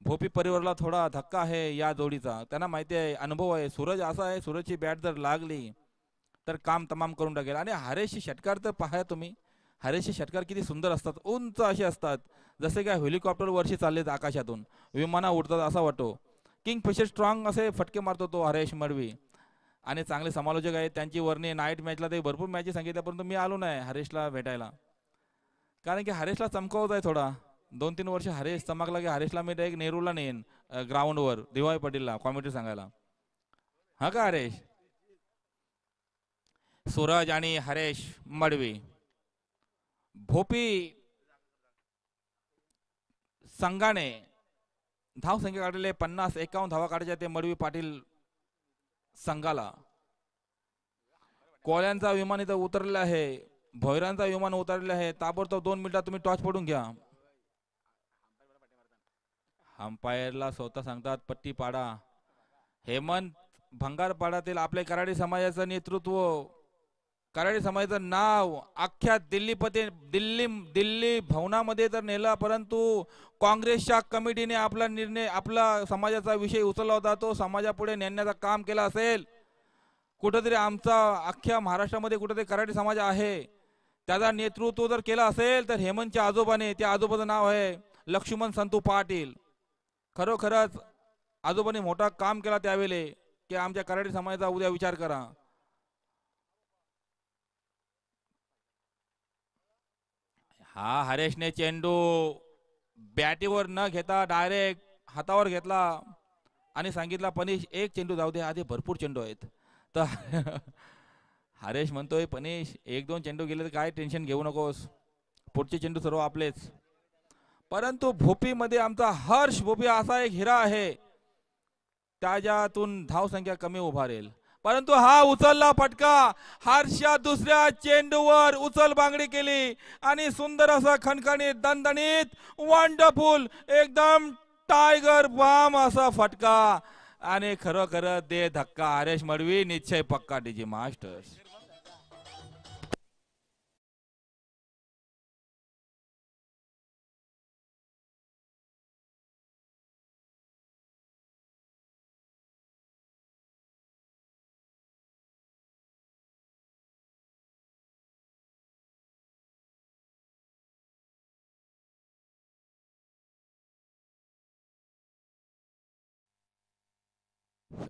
भोपी परिवाराला थोडा धक्का आहे या जोडीचा त्यांना माहिती आहे अनुभव आहे सूरज असा आहे सूरजची बॅट जर लागली तर काम तमाम करून टाकेल आणि हरेशची षटकार तर पहा तुम्ही हरेशचे षटकार किती सुंदर असतात उंच असे असतात जसे काय हेलिकॉप्टर वर्षी चाललेत आकाशातून विमाना उडतात असा वाटतो किंगफिशर स्ट्रॉंग असे फटके मारतो तो हरेश मडवी आणि चांगले समालोचक आहेत त्यांची वर्णी नाईट मॅचला ते भरपूर मॅचेस सांगितल्या परंतु मी आलो नाही हरेशला भेटायला कारण की हरेशला चमकवत आहे थोडा 2-3 वर्ष हरेश चमकला की हरेशला मी एक नेहरूला नेईन ग्राउंडवर दिवाळी पाटीलला कॉमेडी सांगायला हा का हरेश सूरज आणि हरेश मडवी भोपी संघाने धाव संख्या काढलेले 50-51 धावा काढायच्या ते मडवी पाटील संघाला कोळ्यांचा विमान इथं उतरलेला आहे भोयरांचा विमान उतरलेला आहे ताबडतोब 2 मिनिटात तुम्ही टॉच पडून घ्या अंपायरला स्वतः सांगतात पट्टी पाडा हेमंत भंगारपाडातील आपले कराडी समाजाचं नेतृत्व कराडी समाजाचं नाव अख्ख्या दिल्ली भवनामध्ये तर नेला परंतु काँग्रेसच्या कमिटीने आपला निर्णय आपला समाजाचा विषय उचलला होता तो समाजापुढे नेण्याचं काम केलं असेल कुठेतरी आमचा अख्ख्या महाराष्ट्रामध्ये कुठेतरी कराडी समाज आहे त्याचा नेतृत्व जर केला असेल तर हेमंतच्या आजोबाने त्या आजोबाचं नाव आहे लक्ष्मण संतू पाटील खरोखरच आजोबाने मोठा काम केला त्यावेळेला की आमच्या कराडी समाजाचा उद्या विचार करा हा हरेशने चेंडू बॅटीवर न घेता डायरेक्ट हातावर घेतला आणि सांगितला पनिश एक चेंडू जाऊ दे आधी भरपूर चेंडू आहेत तर हरेश म्हणतोय पनिश 1-2 चेंडू गेले तर काय टेन्शन घेऊ नकोस पुढचे चेंडू सर्व आपलेच परंतु भोपीमध्ये आमचा हर्ष भोपी असा एक हिरा आहे त्याच्यातून धाव संख्या कमी उभारेल परंतु हा उचलला फटका हर्षा दुसऱ्या चेंडूवर उचल बांगडी केली आणि सुंदर असा खणखणीत दणदणीत वंडरफुल एकदम टायगर बाम असा फटका आणि खरोखर दे धक्का हरेश मडवी निश्चय पक्का डीजी मास्टर्स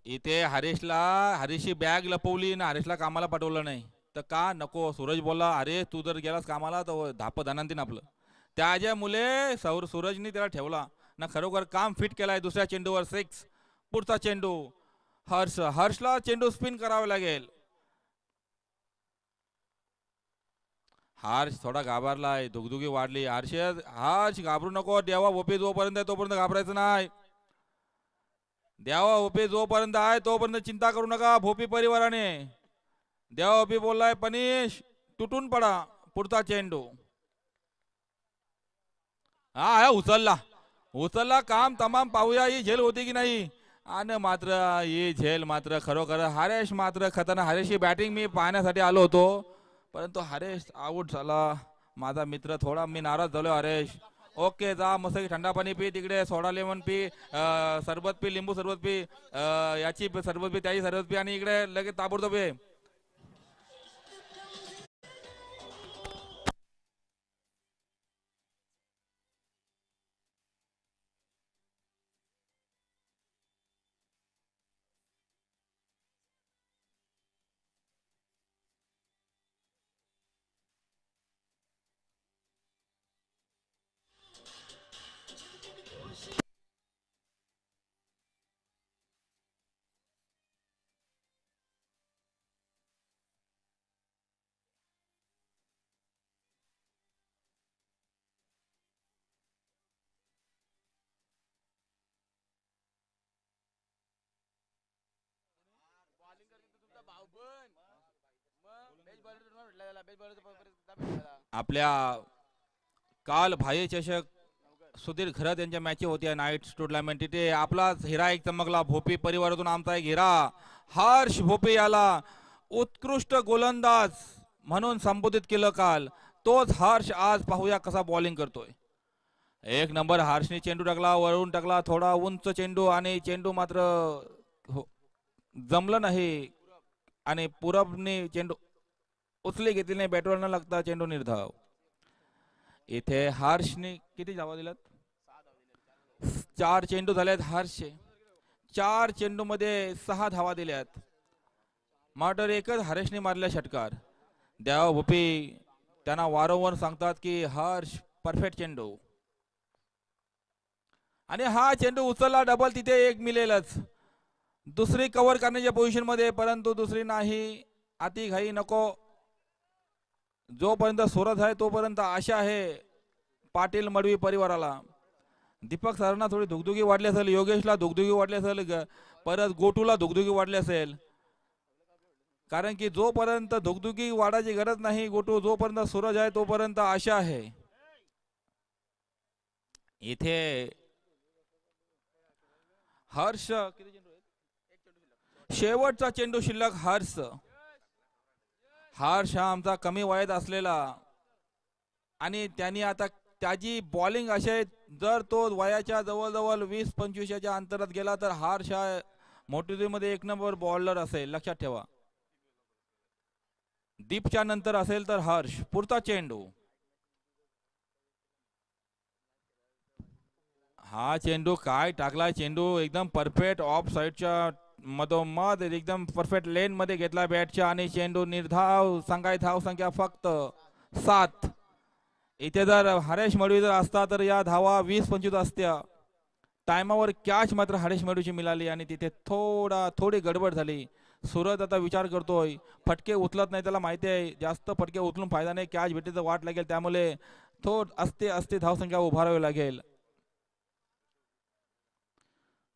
इथे हरीशची बॅग लपवली ना हरीशला कामाला पाठवलं नाही तर का नको. सूरज बोलला अरे तू जर गेलास कामाला तर धाप धनांतीन आपलं. त्याच्या मुले सूरजनी त्याला ठेवला ना. खरोखर काम फिट केलाय. दुसऱ्या चेंडूवर 6. पुढचा चेंडू हर्षला चेंडू स्पिन करावा लागेल. हर्ष थोडा घाबरलाय. दुगदुगी वाढली. हर्ष घाबरू नको. देवा ओपी जोपर्यंत आहे तोपर्यंत घाबरायचं नाही. देवा ओपी जोपर्यंत आहे तोपर्यंत चिंता करू नका भोपी परिवाराने. देवा ओपी बोललाय पनिश तुटून पडा. पुढचा चेंडू हा उचलला काम तमाम. पाहूया ही झेल होती की नाही. आणि मात्र ही झेल मात्र खरोखर हरेश मात्र खतरनाक. हरेशची बॅटिंग मी पाहण्यासाठी आलो होतो परंतु हरेश आउट झाला. माझा मित्र थोडा मी नाराज झालो. हरेश ओके जा मस्त थंडा पाणी पी. तिकडे सोडा लेमन पी. सरबत पी. लिंबू सरबत पी. याची सरबत पी त्याची सरबत पी आणि इकडे लगेच ताबडतोब ये. आपल्या काल भाई चषक सुधीर घरत यांच्या मॅच होत्या नाईट टुर्नामेंट. तिथे आपलाच हिरा एक चमकला. भोपी परिवारातून आमचा एक हिरा हर्ष भोपी याला उत्कृष्ट गोलंदाज म्हणून संबोधित केलं काल. तोच हर्ष आज पाहूया कसा बॉलिंग करतोय. एक नंबर हर्षने चेंडू टाकला. वळून टाकला. थोडा उंच चेंडू आणि चेंडू मात्र जमलं नाही आणि पूरबने चेंडू उचली घेतली नाही. बॅटवर न लागता चेंडू निर्धाव. इथे हर्षने किती धावा दिल्यात. 4 चेंडू झालेत हर्षचे. 4 चेंडू मध्ये 6 धावा दिल्यात. मात्र एकच हर्षने मारल्या षटकार. द्यावा भोपी त्यांना वारंवार सांगतात की हर्ष परफेक्ट चेंडू. आणि हा चेंडू उचलला. डबल तिथे एक मिळेलच. दुसरी कव्हर करण्याच्या पोझिशन मध्ये परंतु दुसरी नाही. अति घाई नको. जोपर्यंत सूरज आहे तोपर्यंत आशा आहे पाटील मडवी परिवाराला. दीपक सरांना थोडी धुगधुगी वाढली असेल. योगेशला धुगधुगी वाढली असेल. परत गोटूला धुगधुगी वाढली असेल. कारण की जोपर्यंत धुगधुगी वाढायची गरज नाही गोटू. जोपर्यंत सूरज आहे तोपर्यंत आशा आहे. इथे हर्ष शेवटचा चेंडू शिल्लक. हर्ष हा आमचा कमी वयात असलेला आणि त्यांनी आता त्याची बॉलिंग अशी आहे. जर तो वयाच्या जवळजवळ 20-25 अंतरात गेला तर हर्ष हा मोठीमध्ये 1 नंबर बॉलर असेल. लक्षात ठेवा. दीपच्या नंतर असेल तर हर्ष. पुढचा चेंडू हा चेंडू काय टाकलाय. चेंडू एकदम परफेक्ट ऑफ साईडच्या मधोमध एकदम परफेक्ट लेन मध्ये घेतला बॅटच्या आणि चेंडू निर्धाव. सांगाय धाव संख्या फक्त 7. इथे जर हरेश मडवी जर असता तर या धावा 20-25 असत्या. टायमावर कॅच मात्र हरेश मडवीची मिळाली आणि तिथे थोडी गडबड झाली. सूरज आता विचार करतोय. फटके उचलत नाही. त्याला माहिती आहे जास्त फटके उचलून फायदा नाही. कॅच भेटीचं वाट लागेल. त्यामुळे असते धावसंख्या उभारावी लागेल.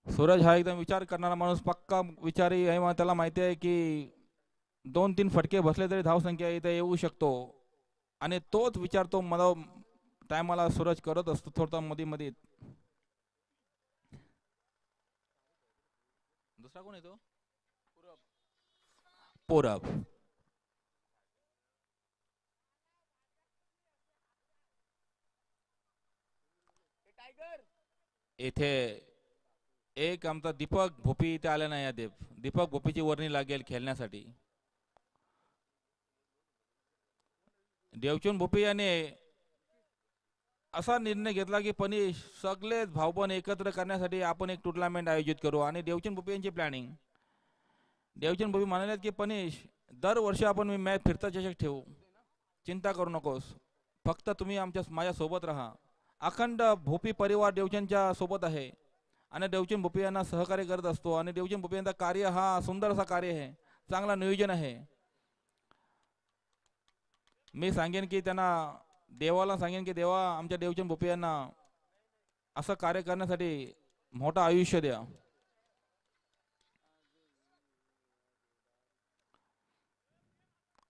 सूरज हा एकदम विचार करणारा माणूस. पक्का विचारी आहे. त्याला माहिती आहे की 2-3 फटके बसले तरी धावसंख्या इथे येऊ शकतो आणि तोच विचार तो मला टायमाला सूरज करत असतो थोडा मध्ये. दुसरा कोण येतो. पूरब. इथे एक आमचा दीपक भोपी इथे आला नाही. दीपक भोपीची वर्णी लागेल खेळण्यासाठी. देवचून भोपी याने असा निर्णय घेतला की पनिश सगळेच भाऊबंद एकत्र करण्यासाठी आपण एक टुर्नामेंट आयोजित करू आणि देवचंद भोपी यांची प्लॅनिंग. देवचंद भोपी म्हणाले की पनिश दरवर्षी आपण मॅच फिरता चषक ठेवू, चिंता करू नकोस, फक्त तुम्ही माझ्या सोबत राहा. अखंड भोपी परिवार देवचंदच्या सोबत आहे आणि देवचंद भोपी यांना सहकार्य करत असतो आणि देवचंद भोपी यांचा कार्य हा सुंदर असा कार्य आहे, चांगला नियोजन आहे. मी सांगेन की त्यांना देवाला सांगेन की देवा आमच्या देवचंद भोपी यांना असं कार्य करण्यासाठी मोठं आयुष्य द्या.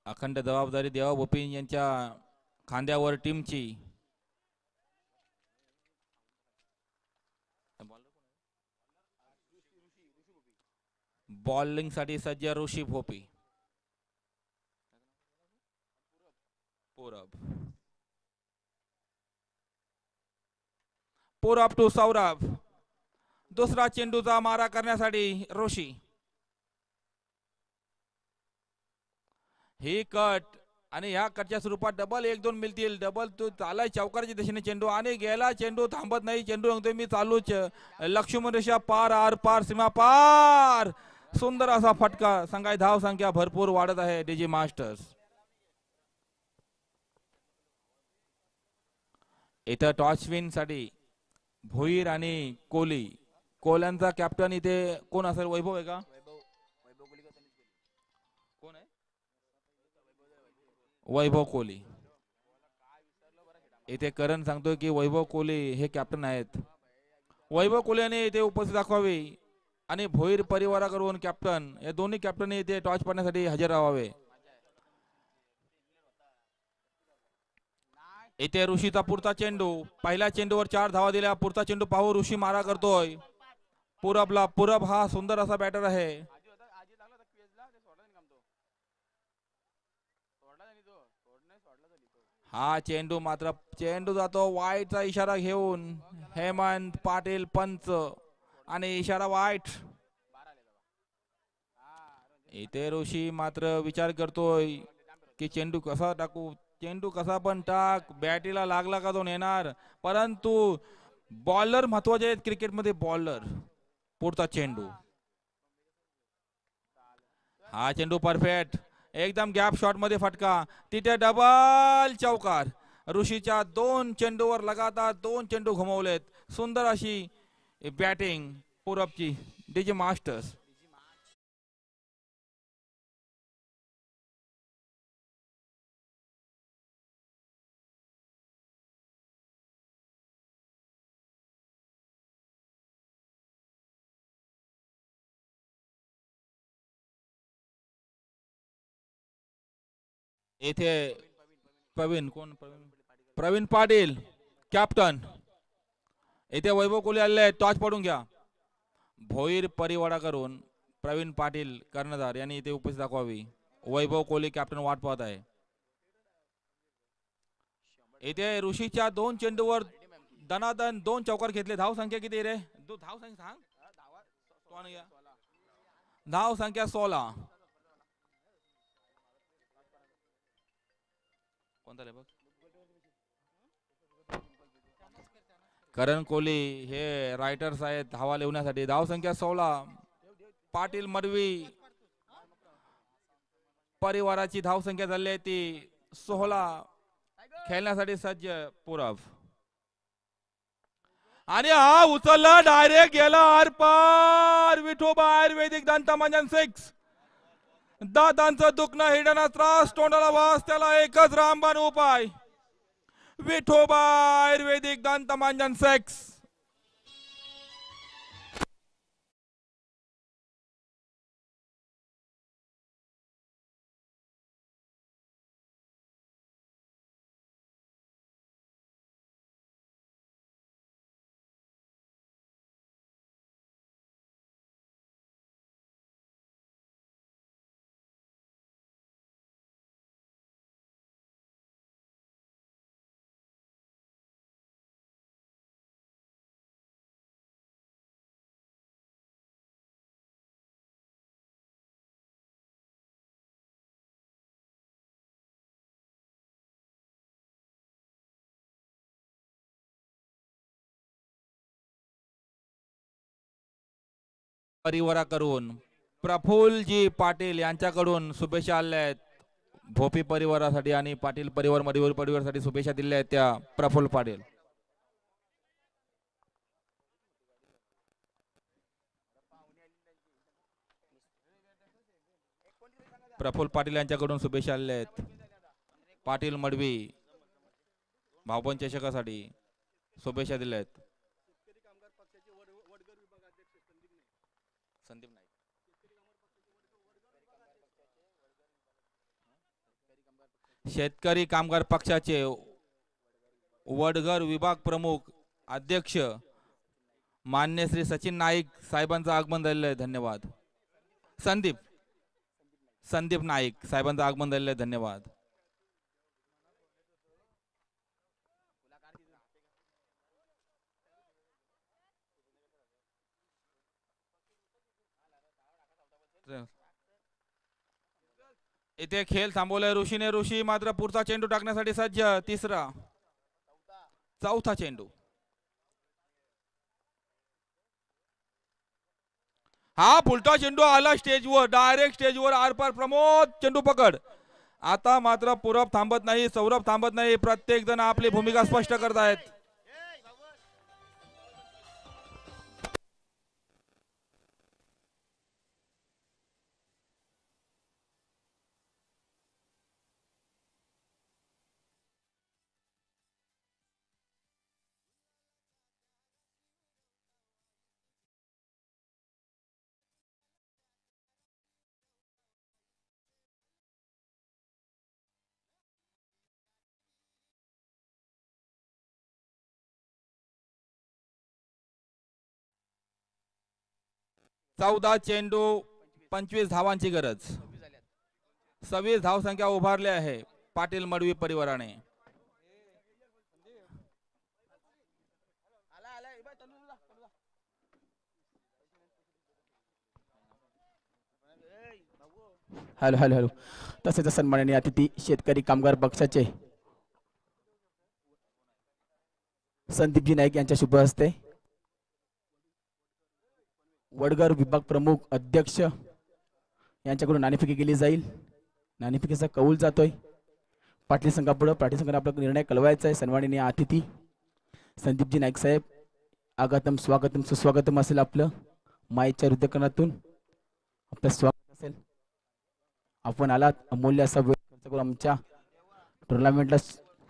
अखंड जबाबदारी देवा भोपी यांच्या खांद्यावर टीमची. बॉलिंग साठी सज्ज ऋषी भोपी. पूरब टू सौरभ. दुसरा चेंडूचा मारा करण्यासाठी ऋषी. ही कट आणि ह्या कटच्या स्वरूपात डबल 1-2 मिळतील. डबल तो चालाय चौकाराच्या दिशेने चेंडू आणि गेला चेंडू, थांबत नाही चेंडू, सांगतोय मी चालूच. लक्ष्मण रेषा पार, आर पार, सीमा पार. सुंदर असा फटका. संघाची धाव संख्या भरपूर वाढत आहे डीजी मास्टर्स. इथं टॉस विन साठी भोईर आणि कोहली. कोहल्यांचा कॅप्टन इथे कोण असेल? वैभव आहे का? कोण आहे? वैभव कोहली. इथे करण सांगतोय की वैभव कोहली हे कॅप्टन आहेत. वैभव कोहली यांनी इथे उपस्थित दाखवावी आणि भोईर परिवाराकडून कॅप्टन, या दोन्ही कॅप्टन इथे टॉस पाडण्यासाठी हजर राहावे. इथे ऋषीचा पुढचा चेंडू. पहिल्या चेंडूवर 4 धावा दिल्या. पुढचा चेंडू पाहू ऋषी मारा करतोय पूरबला. पूरब हा सुंदर असा बॅटर आहे. हा चेंडू मात्र चेंडू जातो वाईटचा इशारा घेऊन. हेमंत पाटील पंच आणि इशारा वाईट. इथे ऋषी मात्र विचार करतोय की चेंडू कसा टाकू. चेंडू कसा पण टाक, बॅटीला लागला का तो नेणार, परंतु बॉलर महत्वाचे आहेत क्रिकेटमध्ये. बॉलर. पुढचा चेंडू. हा चेंडू परफेक्ट, एकदम गॅप शॉट मध्ये फटका. तिथे डबल चौकार. ऋषीच्या 2 चेंडूवर लगातार 2 चेंडू घुमवलेत. सुंदर अशी बॅटिंग पूरबची डीजे मास्टर्स. येथे प्रवीण कोण? प्रवीण पाटील कॅप्टन. येथे वैभव कोहली आले. टॉस पडून घ्या. भोईर परिवाराकडून प्रवीण पाटील कर्णधार यांनी इथे उपस्थित दाखवावी. वैभव कोहली कॅप्टन वाट पाहत आहे. इथे ऋषीच्या 2 चेंडूवर दनादन 2 चौकार घेतले. धाव संख्या किती रे? धाव संख्या सांग. धाव संख्या 16. करण कोहली हे रायटर्स आहेत धावा लिहिण्यासाठी. धाव संख्या 16. पाटील मडवी परिवाराची धाव संख्या झाली आहे ती 16. खेळण्यासाठी सज्ज पूरब. आणि हा उचलला डायरेक्ट गेला आर पार. विठोबा आयुर्वेदिक दंत मंजन 6. दादांचं दुखणं, हिडना त्रास, तोंडाला वास, त्याला एकच रामबाण उपाय. विठोबा आयुर्वेदिक दंत मंजन 6. परिवाराकडून प्रफुल्लजी पाटील यांच्याकडून शुभेच्छा आल्या आहेत. भोपी परिवारासाठी आणि पाटील परिवारासाठी शुभेच्छा दिल्या आहेत त्या प्रफुल्ल पाटील. प्रफुल्ल पाटील यांच्याकडून शुभेच्छा आलेल्या आहेत. पाटील मडवी भाऊबंद चषकासाठी शुभेच्छा दिल्या आहेत. संदीप नाईक शेतकरी कामगार पक्षाचे वडघर विभाग प्रमुख अध्यक्ष मान्य श्री सचिन नाईक साहेबांचं आगमन झालेलं आहे. धन्यवाद. संदीप नाईक साहेबांचं आगमन झालेलं आहे. धन्यवाद. इथे खेळ थांबवलाय ऋषीने. ऋषी मात्र पुढचा चेंडू टाकण्यासाठी सज्ज. चौथा चेंडू. हा फुलटा चेंडू आला स्टेजवर. डायरेक्ट स्टेजवर आरपार. प्रमोद चेंडू पकड. आता मात्र पूरब थांबत नाही, सौरभ थांबत नाही. प्रत्येक जण आपली भूमिका स्पष्ट करतायत. चौदा चेंडू 25 धावांची गरज. 26 धावसंख्या उभारली आहे पाटील मडवी परिवाराने. Hello hello hello. तसेच सन्माननीय अतिथी शेतकरी कामगार पक्षाचे संदीपजी नाईक यांच्या शुभ हस्ते वडघर विभाग प्रमुख अध्यक्ष यांच्याकडून नाणेफेकी केली जाईल. नाणेफेकीचा कौल जातोय पाटील संघापुढे. पाटील संघाने आपला निर्णय कळवायचा आहे. सन्माननीय अतिथी संदीपजी नाईक साहेब, आगतम स्वागतम सुस्वागतम असेल आपलं. माईच्या हृदयकणातून आपलं स्वागत असेल. आपण आलात अमूल्य असा वेळ खर्च करून आमच्या टुर्नामेंटला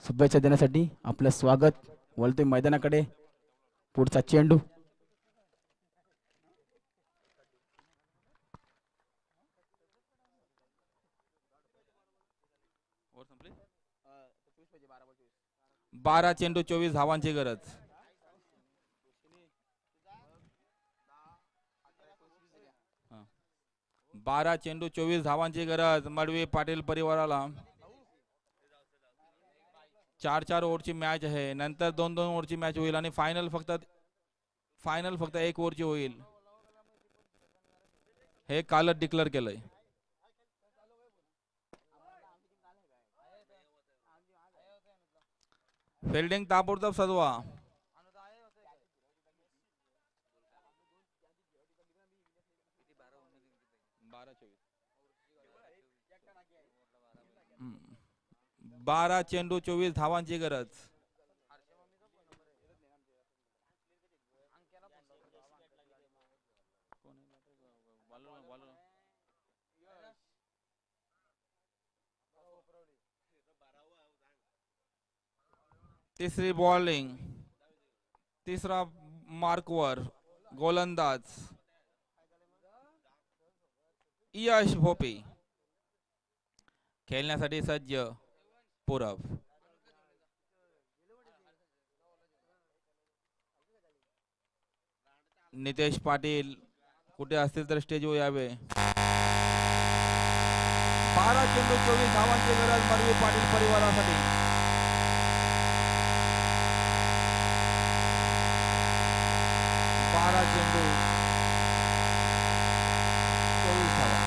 शुभेच्छा देण्यासाठी. आपलं स्वागत. वळतोय मैदानाकडे. पुढचा चेंडू. बारा चेंडू 24 धावांची गरज. बारा चेंडू 24 धावांची गरज मडवी पाटील परिवाराला. 4-4 ओव्हरची मॅच आहे. नंतर 2-2 ओव्हरची मॅच होईल आणि फायनल फक्त 1 ओव्हरची होईल. हे कालच डिक्लेअर केलंय. फिल्डिंग ताबडतोब सजवा. बारा चेंडू 24 धावांची गरज. तिसरी बॉलिंग. तिसरा मार्कवर गोलंदाज यश भोपी. खेळण्यासाठी सज्ज पूरब. नितेश पाटील कुठे असतील तर स्टेजवर यावे. 12 चेंडू 24 धावांची गरज मडवी पाटील परिवारासाठी. चेंडू 24 धावा.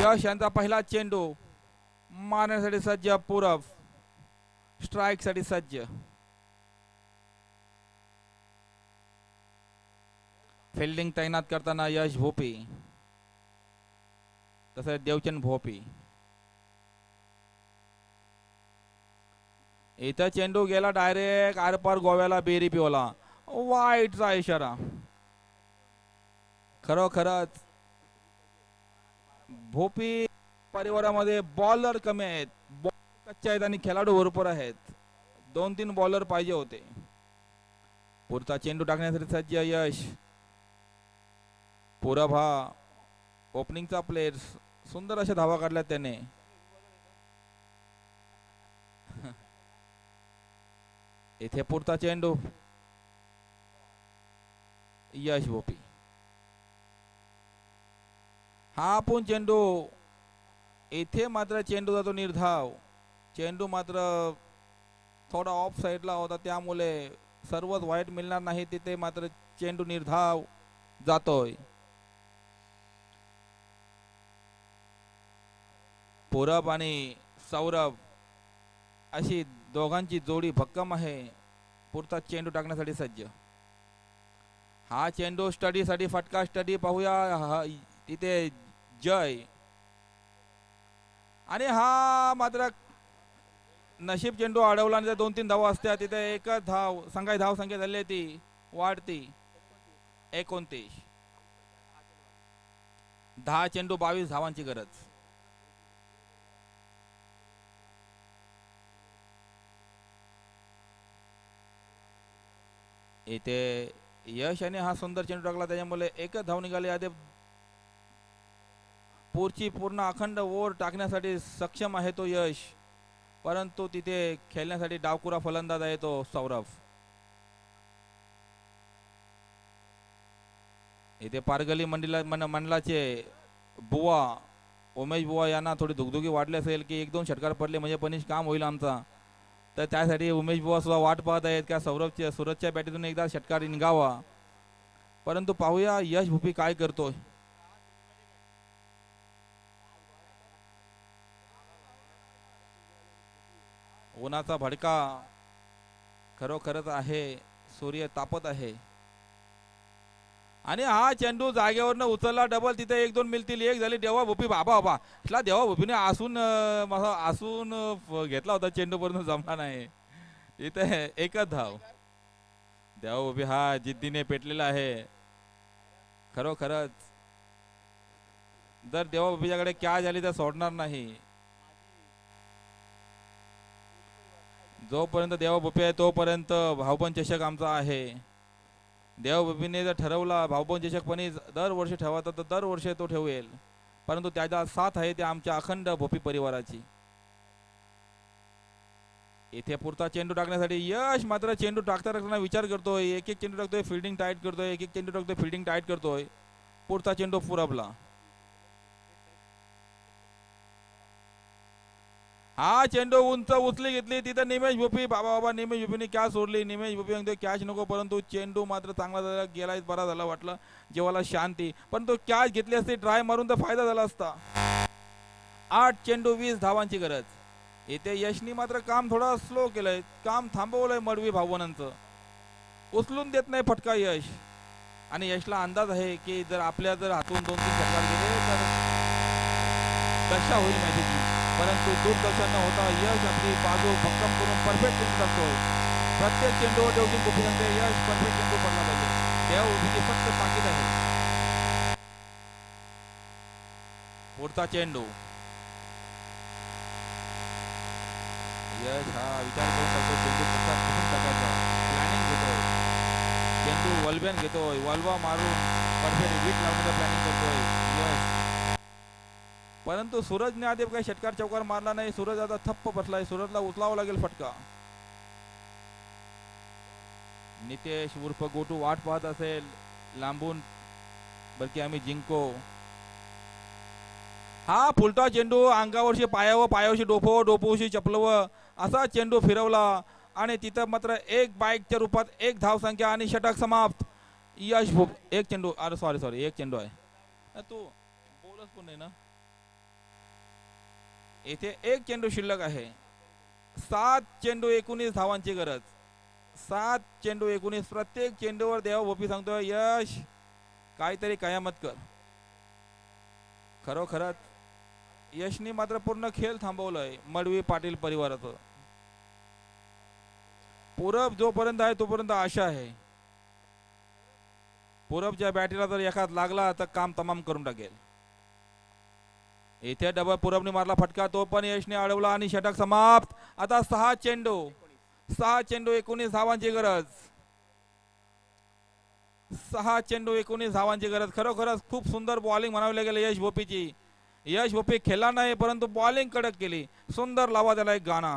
यश यांचा पहिला चेंडू मारण्यासाठी सज्ज पूरब. स्ट्राईक साठी सज्ज. फिल्डिंग तैनात करताना यश भोपी, तसंच देवचंद भोपी. इथं चेंडू गेला डायरेक्ट आरपार गोव्याला बेरी पिवला. वाईटचा इशारा. खरोखरच भोपी परिवारामध्ये बॉलर कमी आहेत, बॉलर कच्चे आहेत आणि खेळाडू भरपूर आहेत. 2-3 बॉलर पाहिजे होते. पुढचा चेंडू टाकण्यासाठी सज्ज यश. पूरब हा ओपनिंगचा प्लेयर, सुंदर अशा धावा काढल्यात त्याने. इथे पुढचा चेंडू यश भोपी. हा आपण चेंडू, इथे मात्र चेंडू जातो निर्धाव. चेंडू मात्र थोडा ऑफ साईडला होता, त्यामुळे सर्वच वाईट मिळणार नाही. तिथे मात्र चेंडू निर्धाव जातोय. पूरब आणि सौरभ अशी दोघांची जोडी भक्कम आहे. पुढचा चेंडू टाकण्यासाठी सज्ज. हा चेंडू स्टडीसाठी फटका. स्टडी पाहूया. तिथे जय आणि हा मात्र नशीब चेंडू अडवला आणि 2-3 धावा असत्या. तिथे एकच धाव, संघाची धाव संख्या झाली ती वाढती 29. 10 चेंडू 22 धावांची गरज. इथे यश आणि हा सुंदर चेंडू टाकला, त्याच्यामुळे एकच धाव निघाली. आधी पुढची पूर्ण अखंड ओव्हर टाकण्यासाठी सक्षम आहे तो यश, परंतु तिथे खेळण्यासाठी डावकुरा फलंदाज आहे तो सौरभ. इथे पारगली मंडलाचे बुवा उमेश बुवा यांना थोडी धुगधुगी वाढली असेल की 1-2 षटकार पडले म्हणजे पनिश काम होईल आमचा. तर त्यासाठी उमेश बुवा सुद्धा वाट पाहत आहेत का सूरजच्या बॅटीतून एकदा षटकार निघावा. परंतु पाहूया यश भूपी काय करतोय. उन्हाचा भडका खरोखरच आहे, सूर्य तापत आहे. आणि हा चेंडू जागेवरनं उचलला, डबल. तिथे 1-2 मिळतील. एक झाली देवा भोपी. बाबा इथला देवा भोपीने आसून घेतला होता चेंडू, परंतु जमला नाही. इथे एकच धाव. देवा भोपी हा जिद्दीने पेटलेला आहे खरोखरच. जर देवा भोपीच्याकडे कॅच आली तर सोडणार नाही. जोपर्यंत देवा भोपी आहे तोपर्यंत भाऊपण चषक आमचा आहे. देवा भोपीने जर ठरवला भाऊपण चषकपणी दरवर्षी ठेवायचा तर दरवर्षी तो ठेवेल, परंतु त्याचा साथ आहे त्या आमच्या अखंड भोपी परिवाराची. इथे पुढचा चेंडू टाकण्यासाठी यश मात्र चेंडू टाकताना विचार करतोय. एक चेंडू टाकतोय, फिल्डिंग टाईट करतोय. एक चेंडू टाकतोय, फिल्डिंग टाईट करतोय. पुढचा चेंडू पुरबला. हा चेंडू उंच उचली घेतली. तिथं निमेश भोपी. बाबा निमेश भोपीने कॅच सोडली. निमेश भोपी म्हणतोय कॅच नको, परंतु चेंडू मात्र चांगला झाला. गेलाय, बरा झाला वाटलं जेव्हाला शांती, पण तो कॅच घेतली असती ट्राय मारून तर फायदा झाला असता. 8 चेंडू 20 धावांची गरज. इथे यशनी मात्र काम थोडा स्लो केलंय, काम थांबवलंय. मडवी भावनांचं उचलून देत नाही फटका यश. आणि यशला अंदाज आहे की जर हातून 2-3 षटकार गेले तर दशा होईल मॅचची, परंतु दुर्दशा न होता यश आपली बाजू भक्कम करून परफेक्ट चेंडू टाकतोय. प्रत्येक चेंडूवर देवसिंग गोपी सांगते यश परफेक्ट चेंडू पडला पाहिजे. देव उभीची फक्त ताकीद आहे. पुढचा चेंडू यश हा विचार करून टाकतो चेंडू कसा कुठून टाकायचा, प्लॅनिंग घेतोय. चेंडू वल्ब्यान घेतोय, वल्वा मारून परफेक्ट विट लावण्याचा प्लॅनिंग करतोय यश. परंतु सूरजने आधी काही षटकार चौकार मारला नाही. सूरज आता थप्प बसलाय. सूरजला उचलावा लागेल फटका. नितेश उर्फ गोटू वाट पाहत असेल लांबून, बरकी आम्ही जिंको. हा फुलटा चेंडू अंगावरशी पायावरशी डोपोवरशी चपलव असा चेंडू फिरवला आणि तिथं मात्र एक बाईकच्या रूपात 1 धाव संख्या आणि षटक समाप्त. यश भोप. एक चेंडू, अरे सॉरी एक चेंडू आहे. तू बोलच पण नाही ना. येथे 1 चेंडू शिल्लक आहे. 7 चेंडू 19 धावांची गरज. 7 चेंडू 19. प्रत्येक चेंडूवर देवा भोपी सांगतोय यश काहीतरी कयामत कर. खरोखरच यशनी मात्र पूर्ण खेळ थांबवलाय मडवी पाटील परिवाराचं. पूरब जोपर्यंत आहे तोपर्यंत आशा आहे. पूरबच्या बॅटीला जर एखाद लागला तर काम तमाम करून टाकेल. इथे डबल पूरबने मारला फटका, तो पण यशने अडवला आणि षटक समाप्त. आता 6 चेंडू 19 धावांची गरज. 6 चेंडू 19 धावांची गरज. खरोखरच खूप सुंदर बॉलिंग म्हणावी लागेल यश भोपीची. यश भोपी खेळला नाही परंतु बॉलिंग कडक केली. सुंदर लावा त्याला एक गाणा.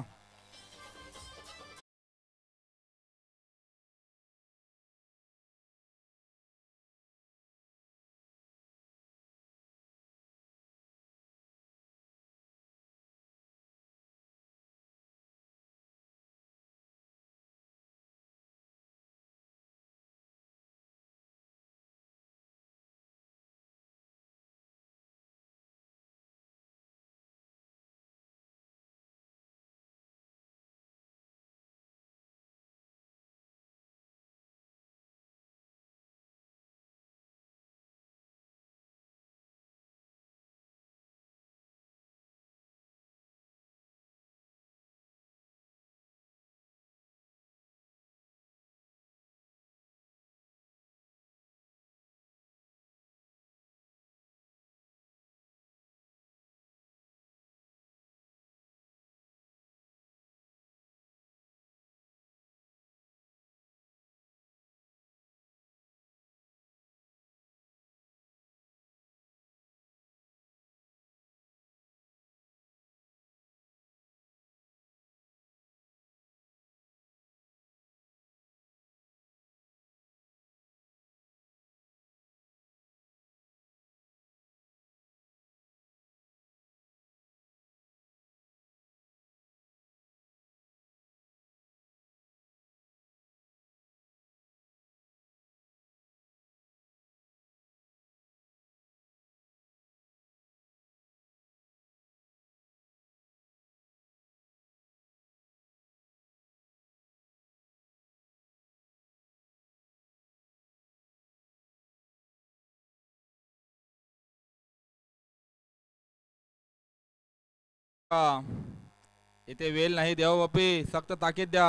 इथे वेल नाही देवा बापी. सक्त ताकीद द्या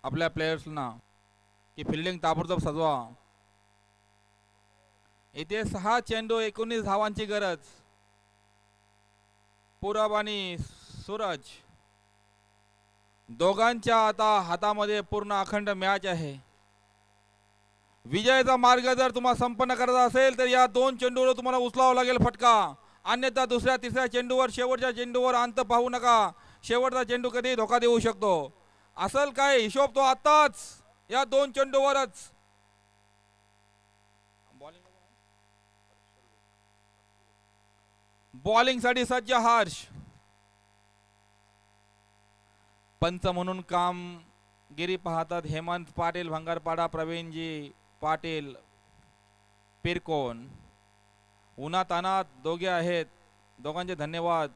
आपल्या प्लेयर्सना की फिल्डिंग ताबडतोब सजवा. इथे 6 चेंडू 19 धावांची गरज. पूरब आणि सूरज दोघांच्या आता हातामध्ये पूर्ण अखंड मॅच आहे. विजयाचा मार्ग जर तुम्हाला संपन्न करायचा असेल तर या 2 चेंडूवर तुम्हाला उचलावा लागेल फटका. अन्यथा दुसऱ्या तिसऱ्या चेंडूवर शेवटच्या चेंडूवर अंत पाहू नका. शेवटचा चेंडू कधी धोका देऊ शकतो. असल काय हिशोब तो आताच या 2 चेंडूवरच. बॉलिंग साठी सज्ज हर्ष. पंच म्हणून कामगिरी पाहतात हेमंत पाटील भंगारपाडा, प्रवीणजी पाटील पिरकोन. उन्हातानात दोघे आहेत, दोघांचे धन्यवाद.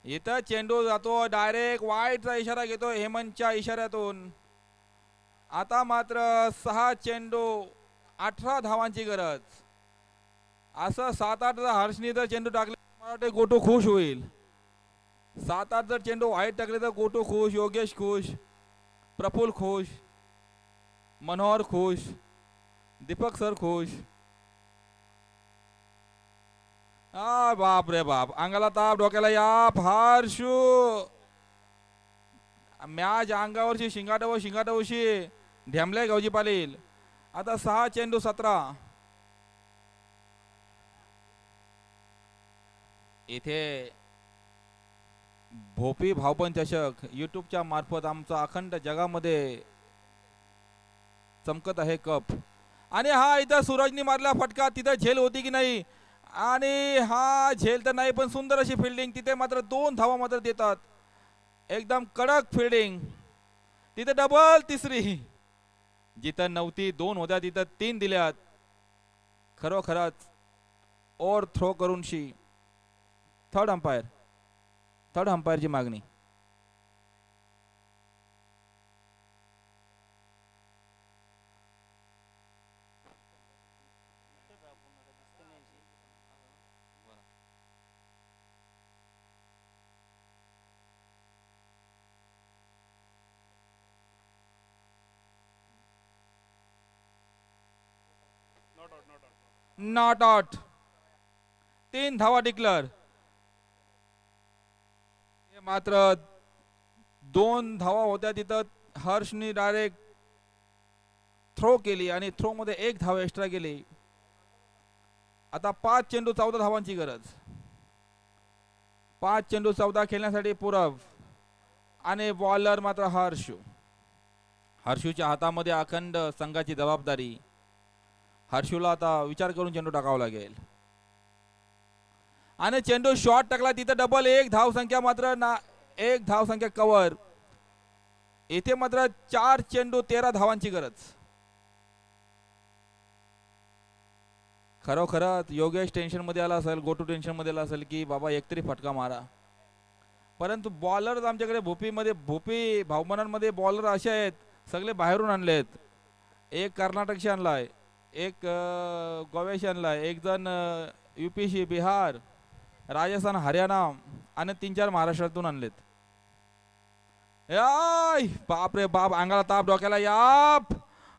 इथं चेंडू जातो डायरेक्ट वाईटचा इशारा घेतो हेमंतच्या इशाऱ्यातून. आता मात्र 6 चेंडू 18 धावांची गरज. असं 7-8 जर हर्षनी जर चेंडू टाकले मला वाटते गोटू खुश होईल. 7-8 जर चेंडू वाईट टाकले तर गोटू खुश, योगेश खुश, प्रफुल्ल खुश, मनोहर खुश, दीपक सर खुश. बाप रे बाप, अंगाला ताप, डोक्याला याप. हर्षू मॅच अंगावरची शिंगाटावशी ढेमले गावजी पालील. आता 6 चेंडू 17. इथे भोपी भावपन चषक युट्यूबच्या मार्फत आमचा अखंड जगामध्ये चमकत आहे कप. आणि हा इथं सूरजनी मारला फटका. तिथं झेल होती की नाही, आणि हा झेल तर नाही पण सुंदर अशी फिल्डिंग. तिथे मात्र 2 धावा मात्र देतात. एकदम कडक फिल्डिंग. तिथे डबल तिसरी. जिथं नव्हती 2 होत्या तिथं 3 दिल्यात. खरोखरच ओव्हर थ्रो करून शी थर्ड अंपायरची मागणी. Not out. 3 धावा डिक्लेअर. मात्र 2 धावा होत्या तिथं. हर्षनी डायरेक्ट थ्रो केली आणि थ्रो मध्ये 1 धाव एक्स्ट्रा गेली. आता 5 चेंडू 14 धावांची गरज. 5 चेंडू 14 खेळण्यासाठी पूरव आणि बॉलर मात्र हर्षू. हर्षूच्या हातामध्ये अखंड संघाची जबाबदारी. हर्षूला आता विचार करून चेंडू टाकावा लागेल आणि चेंडू शॉट टाकला तिथे डबल. 1 धाव संख्या मात्र ना 1 धाव संख्या कव्हर. इथे मात्र 4 चेंडू 13 धावांची गरज. खरोखरच योगेश टेन्शन मध्ये आला असेल, गोटू टेन्शन मध्ये आला असेल की बाबा एकतरी फटका मारा. परंतु बॉलर आमच्याकडे भोपी भावमनांमध्ये बॉलर असे आहेत सगळे बाहेरून आणलेत. एक कर्नाटकशी आणलाय, एक गोव्याशी आणलाय, एक जण UPशी, बिहार, राजस्थान, हरियाणा आणि 3-4 महाराष्ट्रातून आणलेत. याय बाप रे बाप, अंगाला ताप, डोक्याला याप.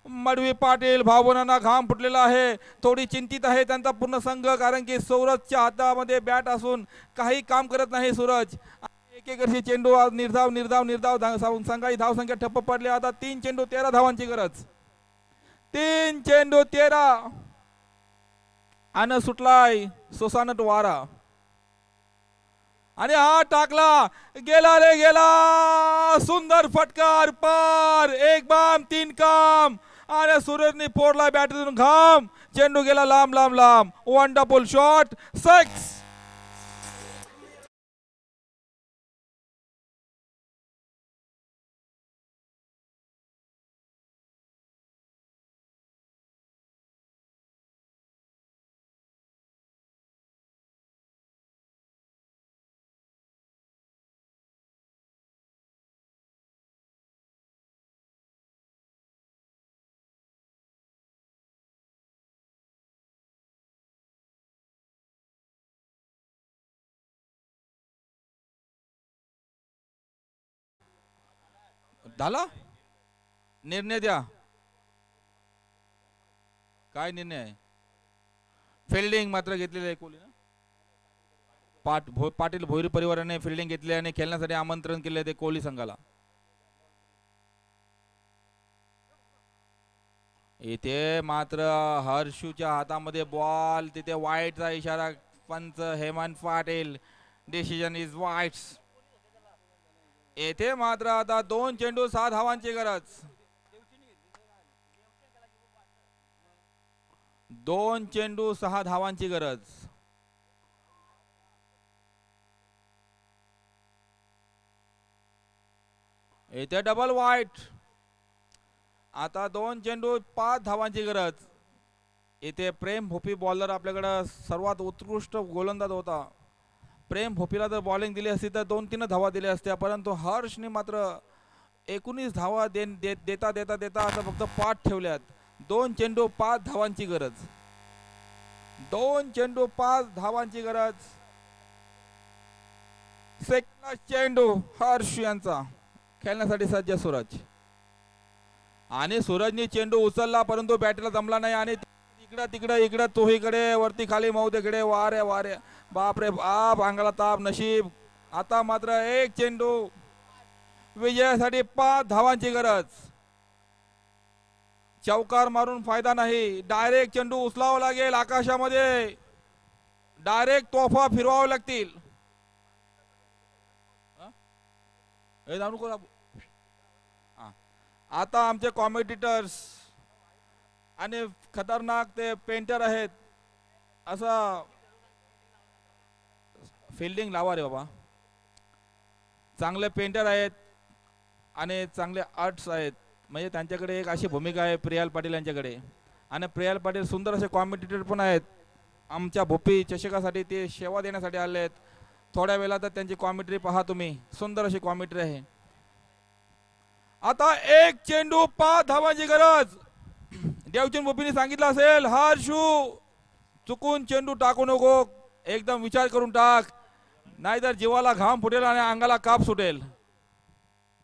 मडवी पाटील भावनांना घाम फुटलेला आहे. थोडी चिंतित आहे त्यांचा पूर्ण संघ, कारण की सूरजच्या हातामध्ये बॅट असून काही काम करत नाही सूरज. एक वर्षी चेंडू निर्धाव निर्धाव निर्धाव संघाची धावसंख्या ठप्प पडली. आता 3 चेंडू 13 धावांची गरज. 3 चेंडू 13 आणि सुटलाय सोसानट वारा आणि हा टाकला, गेला रे गेला. सुंदर फटकार पार. 1 बाम 3 काम आणि सूरजने फोडला बॅटरीतून घाम. चेंडू गेला लांब लांब लांब. Wonderful shot. 6. झाला निर्णय द्या. काय निर्णय आहे? फिल्डिंग मात्र घेतलेली आहे कोहली. पाटील भोईर परिवाराने फिल्डिंग घेतली आणि खेळण्यासाठी आमंत्रण केले ते कोहली संघाला. इथे मात्र हर्षूच्या हातामध्ये बॉल. तिथे वाईटचा इशारा. पंच Hemant Patil. Decision is wides. येथे मात्र आता 2 चेंडू 6 धावांची गरज. 2 चेंडू 6 धावांची गरज. येथे डबल वाईट. आता 2 चेंडू 5 धावांची गरज. इथे प्रेम भोपी बॉलर आपल्याकडे सर्वात उत्कृष्ट गोलंदाज होता. प्रेम भोपीला जर बॉलिंग दिली असती तर 2-3 धावा दिल्या असत्या, परंतु हर्षने मात्र 19 धावा देता देता देता आता फक्त 5 ठेवल्यात. 2 चेंडू 5 धावांची गरज. 2 चेंडू 5 धावांची गरज. सेकंड चेंडू हर्ष यांचा खेळण्यासाठी सज्ज सूरज. आणि सूरजने चेंडू उचलला परंतु बॅटला जमला नाही आणि इकडं तोहीकडे वरती खाली मौदेकडे वाऱ्या वाऱ्या. बाप रे बाप, अंगाला ताप. नशीब. आता मात्र 1 चेंडू विजयासाठी 5 धावांची गरज. चौकार मारून फायदा नाही. डायरेक्ट चेंडू उचलावा लागेल आकाशामध्ये. डायरेक्ट तोफा फिरवावे लागतील. आता आमचे कॉमेडिटर्स आणि खतरनाक ते पेंटर आहेत. असा फिल्डिंग लावा रे बाबा. चांगले पेंटर आहेत आणि चांगले आर्ट्स आहेत. म्हणजे त्यांच्याकडे एक अशी भूमिका आहे प्रियाल पाटील यांच्याकडे. आणि प्रियाल पाटील सुंदर असे कॉमेडिटर पण आहेत. आमच्या भोपी चषकासाठी ते सेवा देण्यासाठी आले आहेत. थोड्या वेळात त्यांची कॉमेंट्री पहा तुम्ही. सुंदर अशी कॉमेंट्री आहे. आता 1 चेंडू 5 धावांची गरज. देवचंद भोपीने सांगितलं असेल हर्षू चुकून चेंडू टाकू नको, एकदम विचार करून टाक, नाहीतर जीवाला घाम फुटेल आणि अंगाला काप सुटेल.